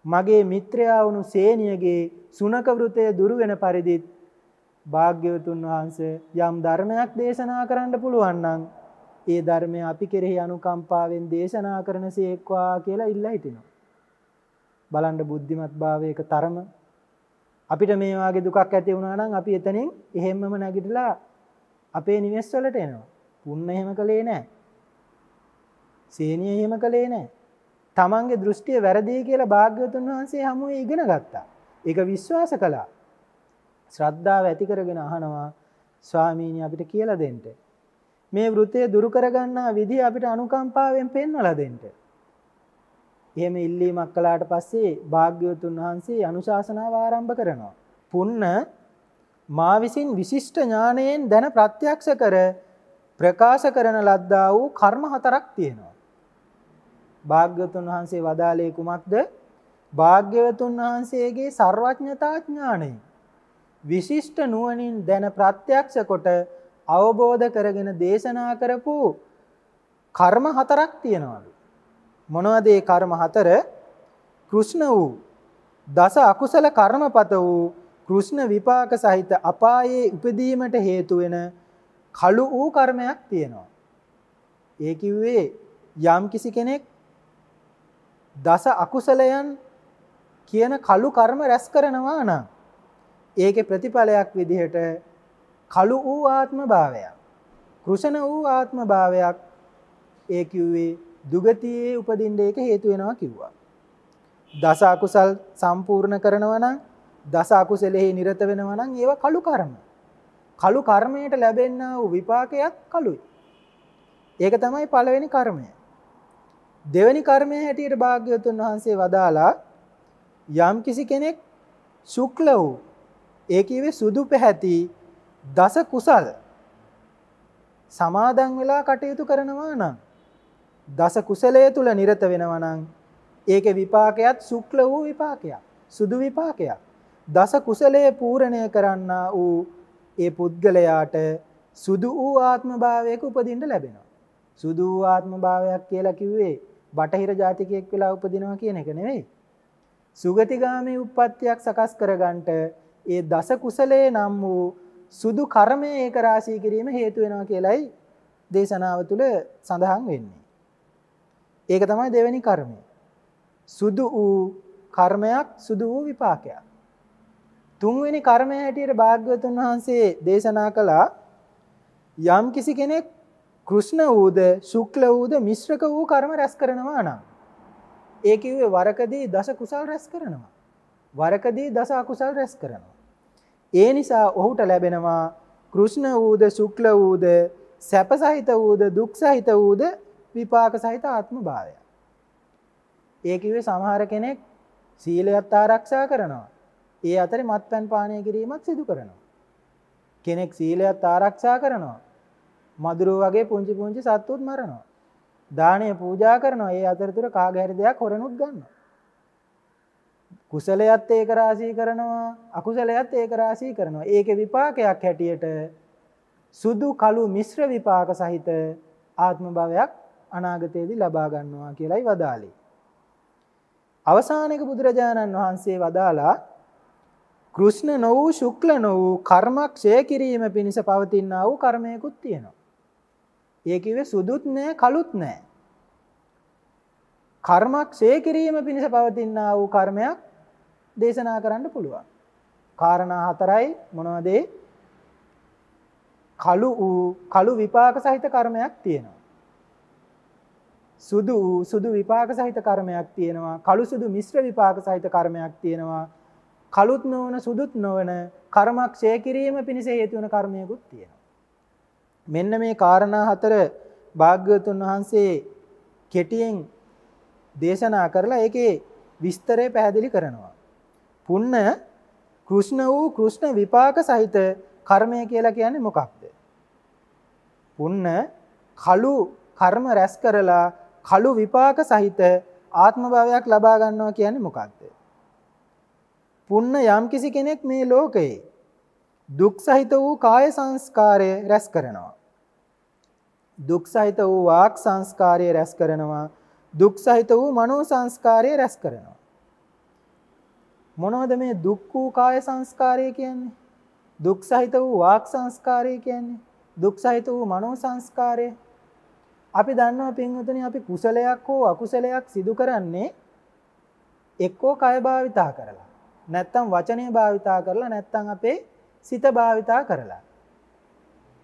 මගේ මිත්‍රයා වුණු සේනියගේ සුනක වෘතය දුරු වෙන පරිදිත් භාග්‍යවතුන් වහන්සේ යම් ධර්මයක් දේශනා කරන්න පුළුවන් නම් ඒ ධර්මය අපි කෙරෙහි අනුකම්පාවෙන් දේශනා කරනසේක්වා කියලා ඉල්ලා හිටිනවා. බලන්න බුද්ධිමත් භාවයක තරම අපිට මේ වාගේ දුකක් ඇති වුණා නම් අපි එතනින් එහෙම්මම නැගිටලා අපේ නිවෙස් වලට එනවා. පුන්න එහෙම කළේ නැහැ. සේනිය එහෙම කළේ නැහැ. තමන්ගේ දෘෂ්ටිය වැරදි කියලා භාග්‍යවතුන් වහන්සේ හමුවේ ඉගෙන ගත්තා. ඒක විශ්වාස කළා. ශ්‍රද්ධාව ඇති කරගෙන අහනවා ස්වාමීනි අපිට කියලා දෙන්න. මේ වෘතය දුරු කරගන්නා විදිහ අපිට අනුකම්පාවෙන් පෙන්වලා දෙන්න. එහෙම ඉල්ලීමක් කළාට පස්සේ භාග්‍යවතුන් වහන්සේ අනුශාසනාව ආරම්භ කරනවා. පුන්න මා විසින් විශිෂ්ට ඥාණයෙන් දැන ප්‍රත්‍යක්ෂ කර ප්‍රකාශ කරන ලද්දා වූ කර්ම හතරක් තියෙනවා. භාග්‍යවතුන් වහන්සේ වදාළේ කුමක්ද? භාග්‍යවතුන් වහන්සේගේ සර්වඥතා ඥාණය විශිෂ්ට නුවණින් දැන ප්‍රත්‍යක්ෂ කොට අවබෝධ කරගෙන දේශනා කරපු කර්ම හතරක් තියෙනවලු. මොනවද ඒ කර්ම හතර? කෘෂ්ණ වූ දස අකුසල කර්මපත වූ කෘෂ්ණ විපාක සහිත අපායේ උපදීමට හේතු වෙන කළු වූ කර්මයක් තියෙනවා. ඒ කිව්වේ යම් කිසි කෙනෙක් දස අකුසලයන් කියන කළු කර්ම රැස් කරනවා නම් ඒකේ ප්‍රතිඵලයක් විදිහට කළු වූ ආත්ම භාවයක්, කෘෂණ වූ ආත්ම භාවයක් ඒ කිව්වේ දුගතියේ උපදින්න ඒක හේතු වෙනවා කිව්වා. දස අකුසල් සම්පූර්ණ කරනවා නම් දස අකුසලෙහි නිරත වෙනවා නම් ඒවා කළු කර්ම. කළු කර්මයට ලැබෙනා වූ විපාකයක් කළුයි. ඒක තමයි පළවෙනි කර්මය. දෙවෙනි කර්මයේ හැටියට භාග්‍යවතුන් වහන්සේ වදාලා යම් කිසි කෙනෙක් ශුක්ල වූ ඒ කියවේ සුදු පැහැති දස කුසල් සමාදන් වෙලා කටයුතු කරනවා නම් දස කුසලයේ තුල නිරත වෙනවා නම් ඒකේ විපාකයක් ශුක්ල වූ විපාකයක්, සුදු විපාකයක්. දස කුසලයේ පූර්ණය කරන්නා වූ ඒ පුද්ගලයාට සුදු වූ ආත්ම භාවයක උපදින්න ලැබෙනවා. සුදු වූ ආත්ම භාවයක් කියලා කිව්වේ බටහිර ජාතිකයෙක් වෙලා උපදිනවා කියන එක නෙවෙයි. සුගතිගාමී උප්පත්තියක් සකස් කරගන්නට ඒ දස කුසලයේ නම් වූ සුදු කර්මය ඒක රාශී කිරීම හේතු වෙනවා කියලයි දේශනාව තුළ සඳහන් වෙන්නේ. ඒක තමයි දෙවෙනි කර්මය. සුදු වූ කර්මයක් සුදු වූ විපාකයක්. තුන්වෙනි කර්මය හැටියට භාග්‍යවතුන් වහන්සේ දේශනා කළා යම් කිසි කෙනෙක් කෘෂ්ණ වූද ශුක්ල වූද මිශ්‍රක වූ කර්ම රැස් කරනවා නම් ඒ කිව්වේ වරකදී දස කුසල් රැස් කරනවා. වරකදී දස අකුසල් රැස් කරනවා. ඒ නිසා ඔහුට ලැබෙනවා කෘෂ්ණ වූද ශුක්ල වූද සැප සහිත වූද දුක් සහිත වූද විපාක සහිත ආත්ම භාවය. ඒ කිව්වේ සමහර කෙනෙක් සීලයත් ආරක්ෂා කරනවා. ඒ අතරේ මත්පැන් පානය කිරීමත් සිදු කරනවා. කෙනෙක් සීලයත් ආරක්ෂා කරනවා. මදුරුව වගේ පුංචි පුංචි සත්තුත් මරනවා. දානය පූජා කරනවා. ඒ අතරතුර කාගේ හරි දෙයක් හොරනුත් ගන්නවා. කුසලයත් ඒක රාශී කරනවා. අකුසලයත් ඒක රාශී කරනවා. ඒකේ විපාකයක් හැටියට සුදු කළු මිශ්‍ර විපාක සහිත ආත්ම භාවයක් අනාගතයේදී ලබා ගන්නවා කියලායි වදාළේ. අවසානයේක බුදුරජාණන් වහන්සේ වදාලා කෘෂ්ණ නො වූ ශුක්ල නො වූ කර්මක්ෂය කිරීම පිණිස පවතිනා වූ කර්මයකුත් තියෙනවා. ඒ කිව්වේ සුදුත් නෑ කළුත් නෑ. කර්මක්ෂය කිරීම පිණිස පවතිනා වූ කර්මයක් දේශනා කරන්න පුළුවන්. කාරණා හතරයි මොනවද? කළු විපාක සහිත කර්මයක් තියෙනවා. සුදු විපාක සහිත කර්මයක් තියෙනවා. කළු සුදු මිශ්‍ර විපාක සහිත කර්මයක් තියෙනවා. කළුත් නොවන සුදුත් නොවන කර්මක්ෂය කිරීම පිණිස හේතු වන කර්මයකුත් තියෙනවා. මෙන්න මේ කාරණා හතර භාග්‍යවතුන් වහන්සේ කෙටියෙන් දේශනා කරලා ඒකේ විස්තරය පැහැදිලි කරනවා. පුන්න කෘෂ්ණ වූ කෘෂ්ණ විපාක සහිත කර්මය කියලා කියන්නේ මොකක්ද? පුන්න කළු කර්ම රැස් කරලා කළු විපාක සහිත ආත්ම භාවයක් ලබා ගන්නවා කියන්නේ මොකක්ද? පුන්න යම්කිසි කෙනෙක් මේ ලෝකයේ දුක් සහිත වූ කාය සංස්කාරය රැස් කරනවා. දුක් සහිත වූ වාක් සංස්කාරය රැස් කරනවා. දුක් සහිත වූ මනෝ සංස්කාරය රැස් කරනවා. මොනවද මේ දුක් වූ කාය සංස්කාරය කියන්නේ? දුක් සහිත වූ වාක් සංස්කාරය කියන්නේ? දුක් සහිත වූ මනෝ සංස්කාරය. අපි දන්නවා පින්වතුනි අපි කුසලයක් හෝ අකුසලයක් සිදු කරන්නේ එක්කෝ කය භාවිතා කරලා නැත්තම් වචනය භාවිතා කරලා නැත්තම් අපේ සිත භාවිතා කරලා.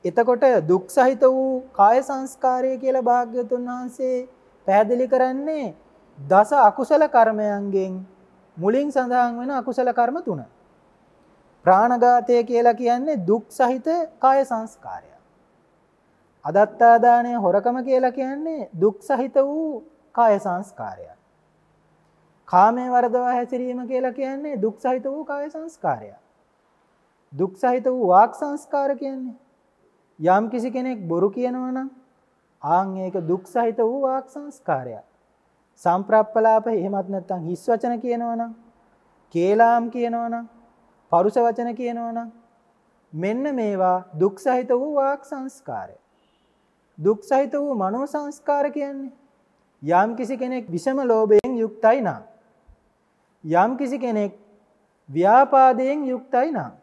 එතකොට දුක් සහිත වූ කාය සංස්කාරය කියලා භාග්‍යවතුන් වහන්සේ පැහැදිලි කරන්නේ දස අකුසල කර්මයන්ගෙන් මුලින් සඳහන් වෙන අකුසල කර්ම 3. ප්‍රාණඝාතය කියලා කියන්නේ දුක් සහිත කාය සංස්කාරය. අදත්තා දාණය හොරකම කියලා කියන්නේ දුක් සහිත වූ කාය සංස්කාරය. කාමයේ වර්ධවා හැසිරීම කියලා කියන්නේ දුක් සහිත වූ කාය සංස්කාරය. දුක් සහිත වූ වාක් සංස්කාර කියන්නේ යම් කිසි කෙනෙක් බොරු කියනවා නම් ආන් ඒක දුක් සහිත වූ වාක් සංස්කාරය. සම්ප්‍රප්පලාප එහෙමත් නැත්නම් හිස් වචන කියනවා නම් කේලාම් කියනවා නම් පරුෂ වචන කියනවා නම් මෙන්න මේවා දුක් සහිත වූ වාක් සංස්කාරය. දුක් සහිත වූ මනෝ සංස්කාර කියන්නේ යම් කිසි කෙනෙක් විෂම ලෝභයෙන් යුක්තයි නම් යම් කිසි කෙනෙක් ව්‍යාපාදයෙන් යුක්තයි නම්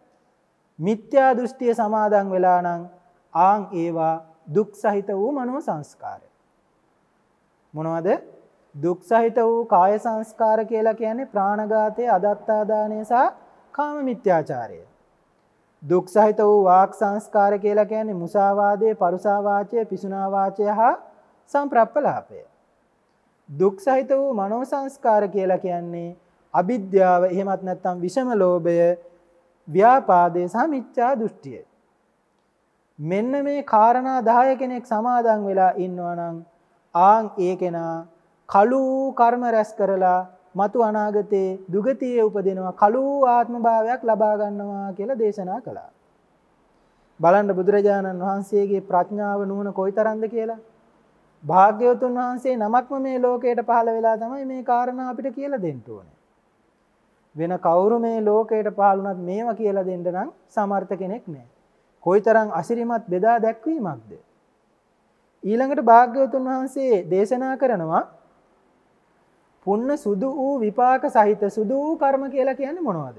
මිත්‍යා දෘෂ්ටිය සමාදන් වෙලා නම් ආන් ඒවා දුක් සහිත වූ මනෝ සංස්කාරය. මොනවද? දුක් සහිත වූ කාය සංස්කාර කියලා කියන්නේ ප්‍රාණඝාතය, අදත්තා දානය සහ කාම මිත්‍යාචාරය. දුක් සහිත වූ වාක් සංස්කාර කියලා කියන්නේ මුසාවාදය, පරුසා වාචය, පිසුනා වාචය හා සම්ප්‍රප්පලාපය. දුක් සහිත වූ මනෝ සංස්කාර කියලා කියන්නේ අවිද්‍යාව, එහෙමත් නැත්නම් විෂම ලෝභය, ව්‍යාපාදය සහ මිත්‍යා දෘෂ්ටිය. මෙන්න මේ කාරණා 10 කෙනෙක් සමාදන් වෙලා ඉන්නවා නම් ආන් ඒ කෙනා කළු කර්ම රැස් කරලා මතු අනාගතේ දුගතියේ උපදිනවා, කළු ආත්ම භාවයක් ලබා ගන්නවා කියලා දේශනා කළා. බලන්න බුදුරජාණන් වහන්සේගේ ප්‍රඥාව නුවණ කොයිතරම්ද කියලා. භාග්‍යවතුන් වහන්සේ නමක්ම මේ ලෝකයට පහළ වෙලා තමයි මේ කාරණා අපිට කියලා දෙන්න ඕනේ. වෙන කවුරු මේ ලෝකයට පහළ වුණත් මේවා කියලා දෙන්න නම් සමර්ථ කෙනෙක් නැහැ. කොයිතරම් අසිරිමත් බෙදා දැක්වීමක්ද. ඊළඟට භාග්‍යවතුන් වහන්සේ දේශනා කරනවා පුන්න සුදු වූ විපාක සහිත සුදු වූ කර්ම කියලා කියන්නේ මොනවද?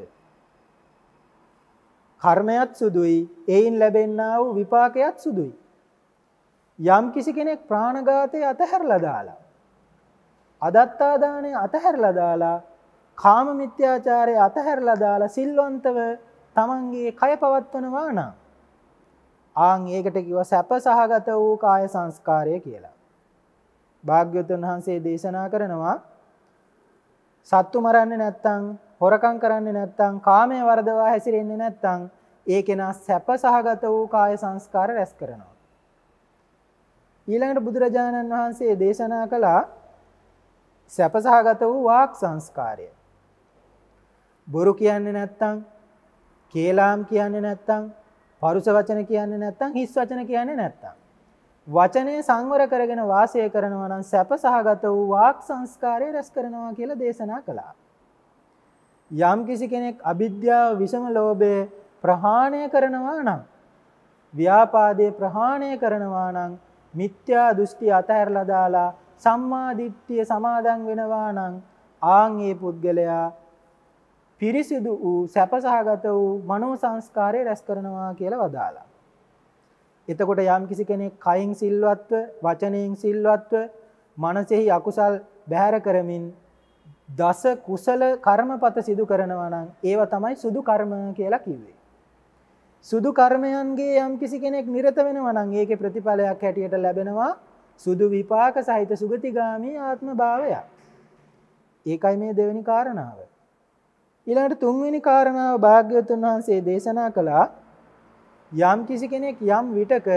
කර්මයක් සුදුයි, ඒයින් ලැබෙනා වූ විපාකයක් සුදුයි. යම් කිසි කෙනෙක් ප්‍රාණඝාතය අතහැරලා දාලා, අදත්තා දාණය අතහැරලා දාලා, කාම මිත්‍යාචාරය අතහැරලා දාලා සිල්වන්තව තමන්ගේ කය පවත්වනවා නම් ආන් ඒකට කිව්වා සැප සහගත වූ කාය සංස්කාරය කියලා. භාග්‍යවතුන් වහන්සේ දේශනා කරනවා සත්තු මරන්නේ නැත්තම්, හොරකම් කරන්නේ නැත්තම්, කාමයේ වර්ධවා හැසිරෙන්නේ නැත්තම් ඒ කෙනා සැප සහගත වූ කාය සංස්කාර රැස් කරනවා. ඊළඟට බුදුරජාණන් වහන්සේ දේශනා කළා සැප සහගත වූ වාක් සංස්කාරය. බොරු කියන්නේ නැත්තම්, කේලාම් කියන්නේ නැත්තම්, පරුස වචන කියන්නේ නැත්තම්, හිස් වචන කියන්නේ නැත්තම් වචනේ සංවර කරගෙන වාසය කරනවා නම් සැප සහගත වූ වාක් සංස්කාරය රැස් කරනවා කියලා දේශනා කළා. යම් කිසි කෙනෙක් අවිද්‍යාව, විෂම ලෝභය ප්‍රහාණය කරනවා නම්, ව්‍යාපාදේ ප්‍රහාණය කරනවා නම්, මිත්‍යා දෘෂ්ටි අතහැරලා දාලා සම්මා දිට්ඨිය සමාදන් වෙනවා නම් ආන් ඒ පුද්ගලයා පිරිසිදු වූ සැප සහගත වූ මනෝ සංස්කාරය රැස් කරනවා කියලා වදාලා. එතකොට යම් කිසි කෙනෙක් කයින් සිල්වත්ව, වචනයෙන් සිල්වත්ව, මනසෙහි අකුසල් බැහැර කරමින් දස කුසල කර්මපත සිදු කරනවා නම් ඒවා තමයි සුදු කර්ම කියලා කිව්වේ. සුදු කර්මයන්ගේ යම් කිසි කෙනෙක් නිරත වෙනවා නම් ඒකේ ප්‍රතිඵලයක් හැටියට ලැබෙනවා සුදු විපාක සහිත සුගතිගාමී ආත්ම භාවය. ඒකයි මේ දෙවෙනි කාරණාව. ඊළඟට තුන්වෙනි කාරණාව භාග්‍යවතුන් වහන්සේ දේශනා කළා යම් කිසි කෙනෙක් යම් විටක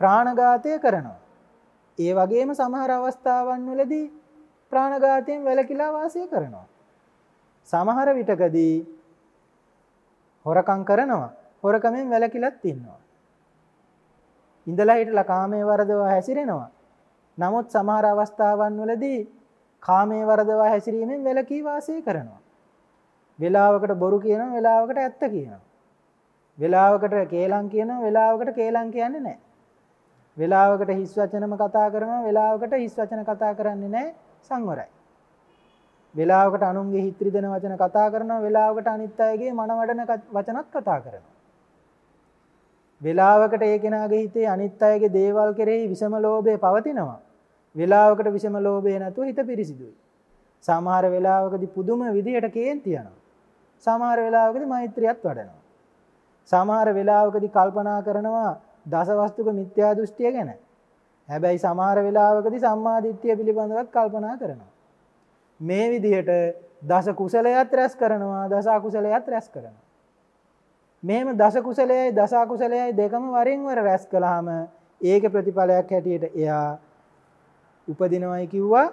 ප්‍රාණඝාතය කරනවා. ඒ වගේම සමහර අවස්ථාවන් වලදී ප්‍රාණඝාතයෙන් වැළකීලා වාසය කරනවා. සමහර විටකදී හොරකම් කරනවා. හොරකමෙන් වැළකීලත් ඉන්නවා. ඉඳලා හිටලා කාමයේ වරදවා හැසිරෙනවා. නමුත් සමහර අවස්ථාවන් වලදී කාමයේ වරදවා හැසිරීමෙන් වැළකී වාසය කරනවා. වෙලාවකට බොරු කියනවා, වෙලාවකට ඇත්ත කියනවා. වෙලාවකට කේලම් කියනවා, වෙලාවකට කේලම් කියන්නේ නැහැ. වෙලාවකට හිස් වචනම කතා කරනවා, වෙලාවකට හිස් වචන කතා කරන්නේ නැහැ, සංවරයි. වෙලාවකට අනුන්ගේ හිත් රිදෙන වචන කතා කරනවා, වෙලාවකට අනිත් අයගේ මනවඩන වචනත් කතා කරනවා. වෙලාවකට ඒ කෙනාගේ හිතේ අනිත් අයගේ දේවල් කෙරෙහි විෂම ලෝභය පවතිනවා. වෙලාවකට විෂම ලෝභය නැතුව හිත පිරිසිදුයි. සමහර වෙලාවකදී පුදුම විදියට කේන්ති යනවා. සමහර වෙලාවකදී මෛත්‍රියත් වඩනවා. සමහර වෙලාවකදී කල්පනා කරනවා දසවස්තුක මිත්‍යා දෘෂ්ටිය ගැන. හැබැයි සමහර වෙලාවකදී සම්මා දිට්ඨිය පිළිබඳවත් කල්පනා කරනවා. මේ විදිහට දස කුසලයක් රැස් කරනවා, දස අකුසලයක් රැස් කරනවා. මෙහෙම දස කුසලයයි දස අකුසලයයි දෙකම වරින් වර රැස් කළාම ඒකේ ප්‍රතිඵලයක් හැටියට එයා උපදිනවයි කිව්වා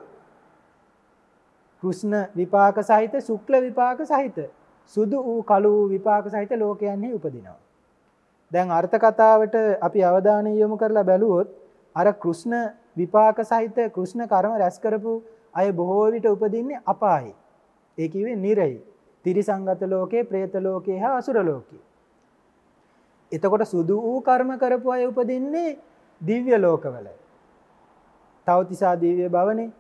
කෘෂ්ණ විපාක සහිත, ශුක්ල විපාක සහිත, සුදු වූ කළු වූ විපාක සහිත ලෝකයන්හි උපදිනවා. දැන් අර්ථ කතාවට අපි අවධානය යොමු කරලා බැලුවොත් අර කෘෂ්ණ විපාක සහිත කෘෂ්ණ කර්ම රැස් කරපු අය බොහෝ විට උපදින්නේ අපායේ. ඒ කිව්වේ නිරයි, තිරිසංගත ලෝකේ, പ്രേත ලෝකේ හා අසුර ලෝකේ. එතකොට සුදු වූ කර්ම කරපු අය උපදින්නේ දිව්‍ය ලෝකවල. තවතිසා දිව්‍ය භවනේ,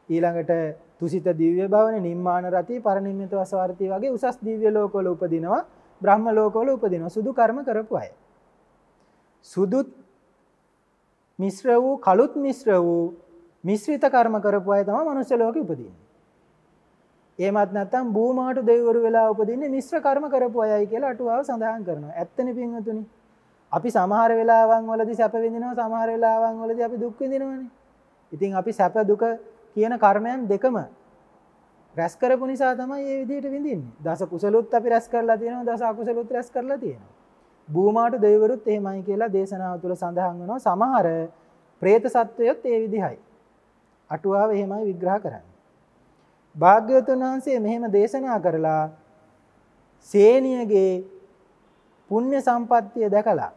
ඊළඟට තුසිත දිව්‍ය භවනේ, නිම්මාන රති, පරිනිම්මිත වසවර්ති වගේ උසස් දිව්‍ය ලෝකවල උපදිනවා, බ්‍රහ්ම ලෝකවල උපදිනවා සුදු කර්ම කරපු අය. සුදුත් මිශ්‍ර වූ, කළුත් මිශ්‍ර වූ මිශ්‍රිත කර්ම කරපු අය තමයි මනුෂ්‍ය ලෝකෙ උපදින්නේ. එහෙමත් නැත්නම් භූමාට දෙවිවරු වෙලා උපදින්නේ මිශ්‍ර කර්ම කරපු අයයි කියලා අටුවාව සඳහන් කරනවා. ඇත්තනේ පින්වතුනි. අපි සමහර වෙලාවන් වලදී සැප විඳිනවා, සමහර වෙලාවන් වලදී අපි දුක් විඳිනවානේ. ඉතින් අපි සැප දුක කියන කර්මයන් දෙකම රැස් කරපු නිසා තමයි මේ විදිහට විඳින්නේ. දස කුසලුත් අපි රැස් කරලා තියෙනවා, දස අකුසලුත් රැස් කරලා තියෙනවා. භූමාට දෙවිවරුත් එහෙමයි කියලා දේශනාව තුළ සඳහන් වෙනවා. සමහර പ്രേත සත්වයොත් ඒ විදිහයි. අටුවාව එහෙමයි විග්‍රහ කරන්නේ. භාග්‍යවතුන් වහන්සේ මෙහෙම දේශනා කරලා සේනියගේ පුණ්‍ය සම්පත්තිය දැකලා,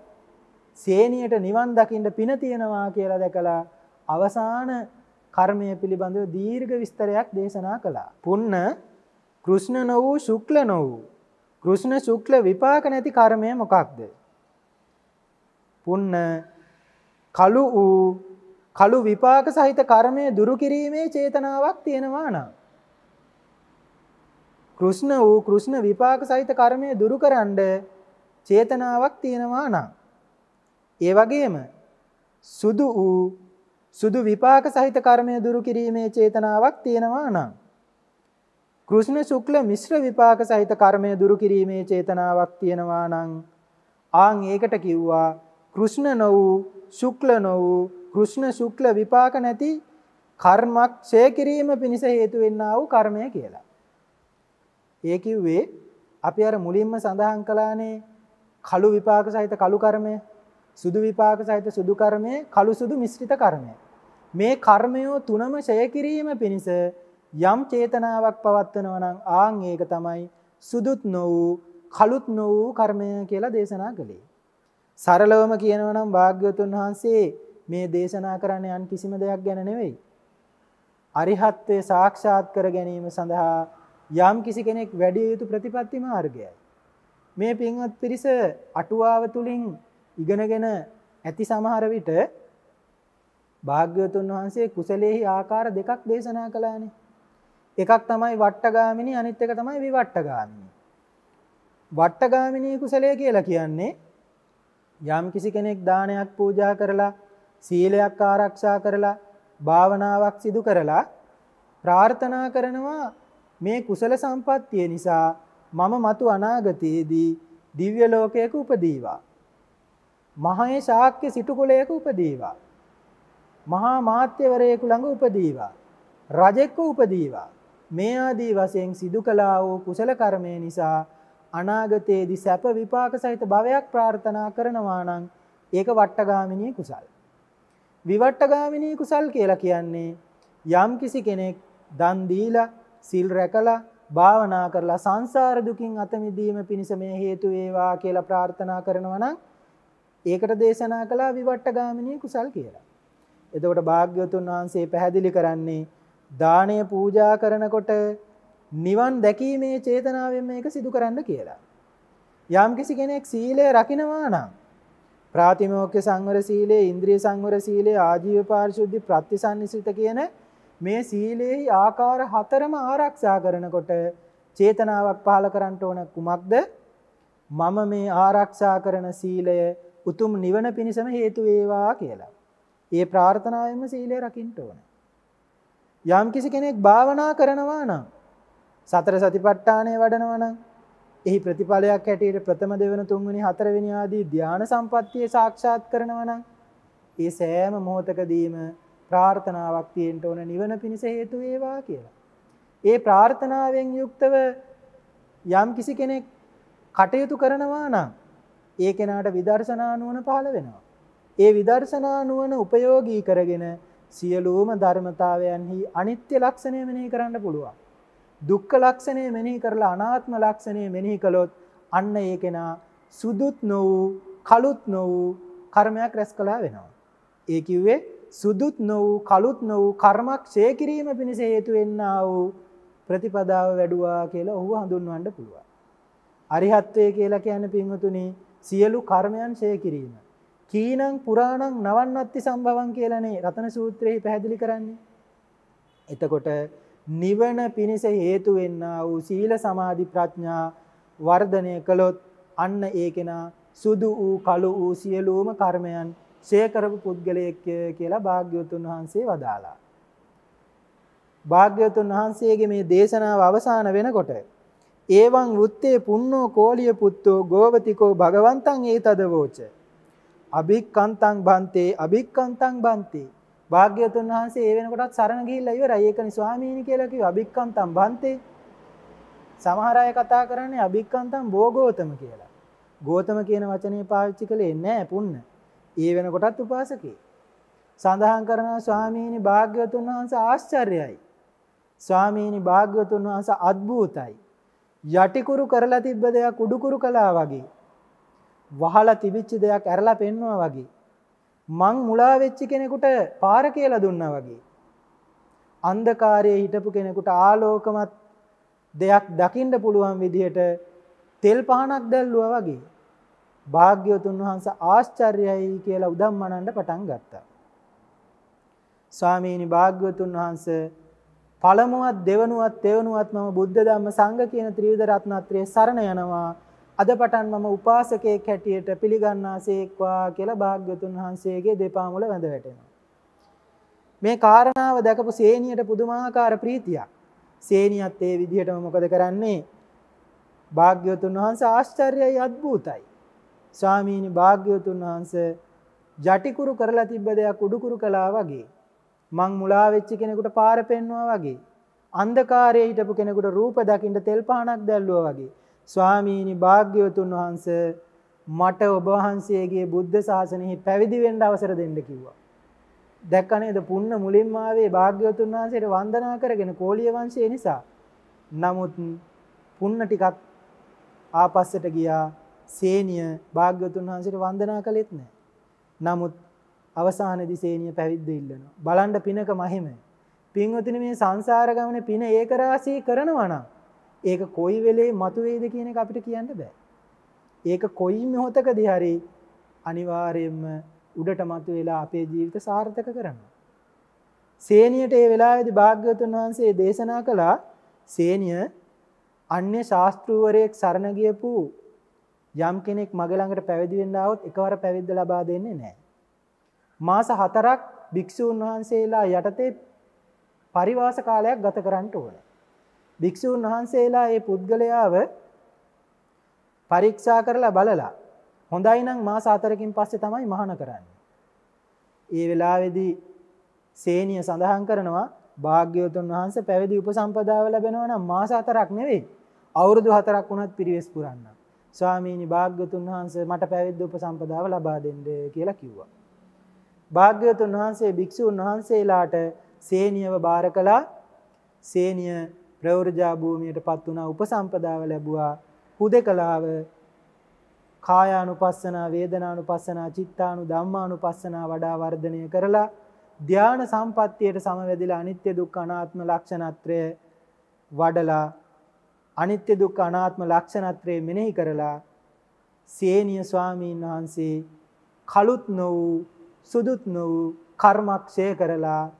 සේනියට නිවන් දකින්න පින තියනවා කියලා දැකලා අවසාන කර්මය පිළිබඳව දීර්ඝ විස්තරයක් දේශනා කළා. පුන්න කෘෂ්ණ නො වූ, ශුක්ල නො වූ, කෘෂ්ණ ශුක්ල විපාක නැති කර්මය මොකක්ද? පුන්න කළු වූ, කළු විපාක සහිත කර්මය දුරු කිරීමේ චේතනාවක් තියෙනවා නම්, කෘෂ්ණ වූ, කෘෂ්ණ විපාක සහිත කර්මය දුරු කරන්න චේතනාවක් තියෙනවා නම් ඒ වගේම සුදු විපාක සහිත කර්මය දුරු කිරීමේ චේතනාවක් තියෙනවා නම් කෘෂ්ණ ශුක්ල මිශ්‍ර විපාක සහිත කර්මය දුරු කිරීමේ චේතනාවක් තියෙනවා නම් ආන් ඒකට කිව්වා කෘෂ්ණ නො වූ ශුක්ල නො වූ කෘෂ්ණ ශුක්ල විපාක නැති කර්මක් ඡය කිරීම පිණිස හේතු වෙන්නා වූ කර්මය කියලා. ඒ කිව්වේ අපි අර මුලින්ම සඳහන් කළානේ කළු විපාක සහිත කළු කර්මය, සුදු විපාක සහිත සුදු කර්මය, කළු සුදු මිශ්‍රිත කර්මය. මේ කර්මයෝ තුනම ඡය කිරීම පිණිස යම් චේතනාවක් පවත්වනවා නම් ආන් ඒක තමයි සුදුත් නො වූ කළුත් නො වූ කර්මය කියලා දේශනා කළේ. සරලවම කියනවා නම් භාග්‍යවතුන් වහන්සේ මේ දේශනා කරන්නේ අන් කිසිම දෙයක් ගැන නෙවෙයි. අරිහත්ත්වයේ සාක්ෂාත් කර ගැනීම සඳහා යම් කිසි කෙනෙක් වැඩි යුතු ප්‍රතිපත්ති මාර්ගයයි. මේ පින්වත් පිරිස අටුවාව තුලින් ඉගෙනගෙන ඇති සමහර විට භාග්‍යවතුන් වහන්සේ කුසලයේහි ආකාර දෙකක් දේශනා කළානේ. එකක් තමයි වට්ටගාමිනී, අනිත් එක තමයි විවට්ටගාමිනී. වට්ටගාමිනී කුසලය කියලා කියන්නේ යම් කිසි කෙනෙක් දානයක් පූජා කරලා, සීලයක් ආරක්ෂා කරලා, භාවනාවක් සිදු කරලා ප්‍රාර්ථනා කරනවා මේ කුසල සම්පත්තිය නිසා මම මතු අනාගතයේදී දිව්‍ය ලෝකයක උපදීවා. මහේ ශාක්‍ය සිටු කුලයක උපදීවා. මහා මාත්‍යවරයෙකු ළඟ උපදීවා. රජෙක්ව උපදීවා. මේ ආදී වශයෙන් සිදු කළා වූ කුසල කර්මය නිසා අනාගතයේදී සැප විපාක සහිත භවයක් ප්‍රාර්ථනා කරනවා නම් ඒක වට්ටගාමිනී කුසල්. විවට්ටගාමිනී කුසල් කියලා කියන්නේ යම් කිසි කෙනෙක් දන් දීලා, සිල් රැකලා, භාවනා කරලා සංසාර දුකින් අත මිදීම පිණිස මේ හේතු වේවා කියලා ප්‍රාර්ථනා කරනවා නම් ඒකට දේශනා කළා විවට්ටගාමිනී කුසල් කියලා. එතකොට භාග්‍යවතුන් වහන්සේ පැහැදිලි කරන්නේ දානය පූජා කරනකොට නිවන් දැකීමේ චේතනාවෙන් මේක සිදු කරන්න කියලා. යම් කිසි කෙනෙක් සීලය රකින්නවා නම් ප්‍රාතිමෝක්ඛ සංවර සීලය, ඉන්ද්‍රිය සංවර සීලය, ආජීව පාරිශුද්ධි, ප්‍රතිසන්නිසිත කියන මේ සීලේහි ආකාර හතරම ආරක්ෂා කරනකොට චේතනාවක් පහළ කරන්න ඕන කුමක්ද? මම මේ ආරක්ෂා කරන සීලය උතුම් නිවන පිණිසම හේතු වේවා කියලා. ඒ ප්‍රාර්ථනාවෙන්ම සීලය රකින්න ඕන. යම් කිසි කෙනෙක් භාවනා කරනවා නම්, සතර සතිපට්ඨානය වඩනවා නම්, එහි ප්‍රතිඵලයක් හැටියට ප්‍රථම දෙවන තුන්වෙනි හතරවෙනි ආදී ධාන සම්පත්තිය සාක්ෂාත් කරනවා නම් ඒ සෑම මොහොතකදීම ප්‍රාර්ථනාවක් තියෙන්න ඕන නිවන පිණිස හේතු වේවා කියලා. ඒ ප්‍රාර්ථනාවෙන් යුක්තව යම් කිසි කෙනෙක් කටයුතු කරනවා නම් ඒ කෙනාට විදර්ශනා නුවණ පහළ වෙනවා. ඒ විදර්ශනා නුවණ උපයෝගී කරගෙන සියලුම ධර්මතාවයන්හි අනිත්‍ය ලක්ෂණය මෙනෙහි කරන්න පුළුවන්. දුක්ඛ ලක්ෂණය මෙනෙහි කරලා අනාත්ම ලක්ෂණය මෙනෙහි කළොත් අන්න ඒ කෙනා සුදුත් නො වූ කළුත් නො වූ කර්මයක් රැස් කළා වෙනවා. ඒ කිව්වේ සුදුත් නො වූ කළුත් නො වූ කර්මක් ඡය කිරීම පිණිස හේතු වෙන්නා වූ ප්‍රතිපදාව වැඩුවා කියලා ඔහුව හඳුන්වන්න පුළුවන්. අරිහත්ත්වය කියලා කියන්නේ පින්වතුනි සියලු කර්මයන් ඡය කිරීම. කීනං පුරාණං නවන්නත්ති සම්භවං කියලානේ රතන සූත්‍රයේ පැහැදිලි කරන්නේ. එතකොට නිවන පිණිස හේතු වෙන්නා වූ සීල සමාධි ප්‍රඥා වර්ධනය කළොත් අන්න ඒ කෙනා සුදු වූ කළු වූ සියලුම කර්මයන් ඡය කරපු පුද්ගලයෙක් කියලා භාග්‍යවතුන් වහන්සේ වදාලා. භාග්‍යවතුන් වහන්සේගේ මේ දේශනාව අවසන් වෙනකොට ඒවං වුත්තේ පුන්නෝ කෝලිය පුත්තෝ ගෝවතිකෝ භගවන්තං ඒතදවෝච අභික්කන්තං බන්තේ අභික්කන්තං බන්තේ. භාග්‍යවතුන් වහන්සේ ඒ වෙනකොටත් සරණ ගිහිල්ලා ඉවරයි. ඒකනේ ස්වාමීනි කියලා කිව්ව අභික්කන්තං බන්තේ. සමහර අය කතා කරන්නේ අභික්කන්තං බෝගෝතම කියලා. ගෝතම කියන වචනේ පාවිච්චි කළේ නැහැ පුන්න. ඒ වෙනකොටත් උපාසකේ. සඳහන් කරනවා ස්වාමීනි භාග්‍යවතුන් වහන්සේ ආශ්චර්යයි. ස්වාමීනි භාග්‍යවතුන් වහන්සේ අద్භූතයි. යටිකුරු කරලා තිබ්බ දෙයක් උඩුකුරු කළා වගේ. වහලා තිබිච්ච දෙයක් ඇරලා පෙන්නවා වගේ. මං මුලා වෙච්ච කෙනෙකුට පාර කියලා දුන්නා වගේ. අන්ධකාරයේ හිටපු කෙනෙකුට ආලෝකමත් දෙයක් දකින්න පුළුවන් විදිහට තෙල් පහනක් දැල්ලුවා වගේ. භාග්‍යවතුන් වහන්සේ ආශ්චර්යයි කියලා උදම්මනන්න පටන් ගත්තා. ස්වාමීනි භාග්‍යවතුන් වහන්සේ පළමුවත් දෙවනුවත් තෙවනුවත් මම බුද්ධ ධම්ම සංඝ කියන ත්‍රිවිධ රත්නත්‍රයේ සරණ යනවා. අද පටන් මම උපාසකයෙක් හැටියට පිළිගන්නාසේක්වා කියලා භාග්‍යවතුන් වහන්සේගේ දෙපා මුල වැඳ වැටෙනවා. මේ කාරණාව දැකපු සේනියට පුදුමාකාර ප්‍රීතියක්. සේනියත් ඒ විදිහටම මොකද කරන්නේ? භාග්‍යවතුන් වහන්සේ ආශ්චර්යයි අద్භූතයි. ස්වාමීනි භාග්‍යවතුන් වහන්සේ ජටිකුරු කරලා තිබ්බ දෙයක් උඩුකුරු කළා වගේ. මං මුලා වෙච්ච කෙනෙකුට පාර පෙන්නවා වගේ. අන්ධකාරයේ හිටපු කෙනෙකුට රූප දකින්න තෙල් පහනක් දැල්ලුවා වගේ. ස්වාමීනි භාග්‍යවතුන් වහන්සේ මට ඔබ වහන්සේගේ බුද්ධ ශාසනයෙහි පැවිදි වෙන්න අවසර දෙන්න කිව්වා. දැක්ක නේද? පුන්න මුලින්ම ආවේ භාග්‍යවතුන් වහන්සේට වන්දනා කරගෙන කෝලිය වංශය නිසා. නමුත් පුන්න ටිකක් ආපස්සට ගියා. සේනිය භාග්‍යවතුන් වහන්සේට වන්දනා කළෙත් නැහැ. නමුත් අවසානයේදී සේනිය පැවිද්ද ඉල්ලනවා. බලන්න පිනක මහිම. පින්වතුනි මේ සංසාර ගමනේ පින ඒක රාශී කරනවා නම් ඒක කොයි වෙලේ මතුවේද කියන එක අපිට කියන්න බෑ. ඒක කොයි මොහොතකදී හරි අනිවාර්යයෙන්ම උඩට මතුවලා අපේ ජීවිත සාර්ථක කරනවා. සේනියට ඒ වෙලාවේදී භාග්‍යවතුන් වහන්සේ දේශනා කළා සේනිය අන්‍ය ශාස්ත්‍රූවරයෙක් සරණ ගියපු යම් කෙනෙක් මගේ ළඟට පැවිදි වෙන්න ආවොත් එකවර පැවිද්ද ලබා දෙන්නේ නැහැ. මාස 4ක් භික්ෂූන් වහන්සේලා යටතේ පරිවාස කාලයක් ගත කරන්න ඕනේ. භික්ෂූන් වහන්සේලා මේ පුද්ගලයාව පරීක්ෂා කරලා බලලා හොඳයි නම් මාස 4කින් පස්සේ තමයි මහාන කරන්නේ. ඒ වෙලාවේදී සේනිය සඳහන් කරනවා භාග්‍යවතුන් වහන්සේ පැවිදි උපසම්පදාව ලැබෙනවා නම් මාස 4ක් නෙවෙයි අවුරුදු 4ක් වුණත් පිරිවෙස් පුරන්න. ස්වාමීනි භාග්‍යවතුන් වහන්සේ මට පැවිදි උපසම්පදාව ලබා දෙන්න කියලා කිව්වා. භාග්‍යවතුන් වහන්සේ භික්ෂූන් වහන්සේලාට සේනියව බාර කළා. සේනිය ප්‍රවෘජා භූමියටපත් වුණා. උපසම්පදාව ලැබුවා. හුදකලාව කායානුපස්සනා, වේදනානුපස්සනා, චිත්තානු ධම්මානුපස්සනා වඩා වර්ධනය කරලා ධාන සම්පත්තියට සමවැදිලා අනිත්‍ය දුක්ඛ අනාත්ම ලක්ෂණත්‍රය වඩලා අනිත්‍ය දුක්ඛ අනාත්ම ලක්ෂණත්‍රය මෙනෙහි කරලා සේනිය ස්වාමීන් වහන්සේ කලුත් නොවූ සුදුත් නොවූ කර්මක්ෂය කරලා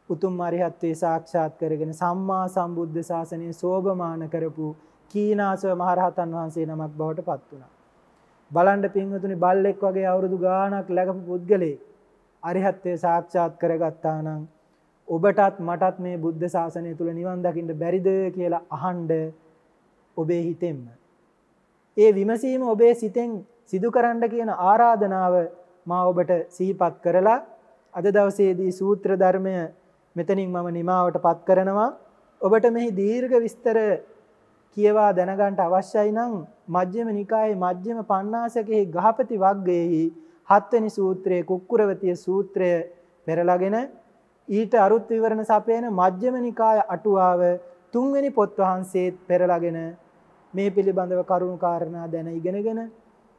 උතුම් අරිහත්ත්වේ සාක්ෂාත් කරගෙන සම්මා සම්බුද්ධ ශාසනය සෝභමාන කරපු කීනාසව මහරහතන් වහන්සේ නමක් බවට පත් වුණා. බලන්න පින්වතුනි බල්ලෙක් වගේ අවුරුදු ගාණක් läගපු පුද්ගලෙක් අරිහත්ත්වේ සාක්ෂාත් කරගත්තා නම් ඔබටත් මටත් මේ බුද්ධ ශාසනය තුල නිවන් දකින්න බැරිද කියලා අහන්න ඔබේ හිතෙන්ම. ඒ විමසීම ඔබේ සිතෙන් සිදු කරන්න කියන ආරාධනාව මා ඔබට සිහිපත් කරලා අද දවසේදී සූත්‍ර ධර්මය මෙතනින් මම නිමාවට පත් කරනවා. ඔබට මෙහි දීර්ඝ විස්තර කියවා දැනගන්න අවශ්‍යයි නම් මජ්ක්‍ධිම නිකායේ මජ්ක්‍ධිම පඤ්ඤාසකෙහි ගහපති වග්ගයේහි 7 වෙනි සූත්‍රයේ කුක්කුරවතිය සූත්‍රය පෙරලාගෙන ඊට අරුත් විවරණ සපයන මජ්ක්‍ධිම නිකාය අටුවාව 3 වෙනි පොත් වහන්සේත් පෙරලාගෙන මේ පිළිබඳව කරුණු කාරණා දැන ඉගෙනගෙන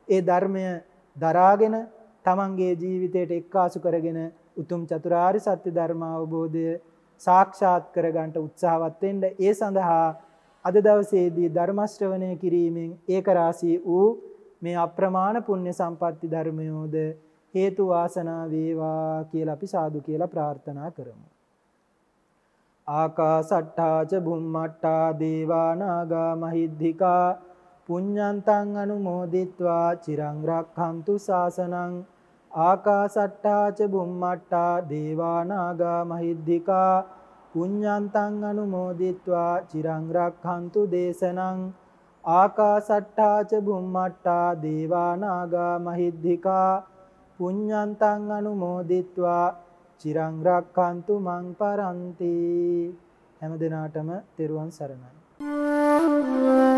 ඒ ධර්මය දරාගෙන තමන්ගේ ජීවිතයට එක්කාසු කරගෙන උතුම් චතුරාර්ය සත්‍ය ධර්ම අවබෝධය සාක්ෂාත් කරගන්නට උත්සාහවත් වෙන්න. ඒ සඳහා අද දවසේදී ධර්ම ශ්‍රවණය කිරීමෙන් ඒක රාශී වූ මේ අප්‍රමාණ පුණ්‍ය සම්පatti ධර්මයෝද හේතු වාසනා වේවා කියලා අපි සාදු කියලා ප්‍රාර්ථනා කරමු. ආකාසට්ඨා ච බුම්මට්ඨා දේවා නාග මහිද්దికා පුඤ්ඤන්තං අනුමෝදිත්වා චිරං රක්ඛන්තු ශාසනං. ආකාසට්ඨා ච බුම්මට්ඨා දේවා නාග මහිද්దికා පුඤ්ඤන්තං අනුමෝදිත්වා චිරං රක්ඛන්තු දේශනං. ආකාසට්ඨා ච බුම්මට්ඨා දේවා නාග මහිද්దికා පුඤ්ඤන්තං අනුමෝදිත්වා චිරං රක්ඛන්තු මං පරන්ති. හැම දිනාටම තෙරුවන් සරණයි.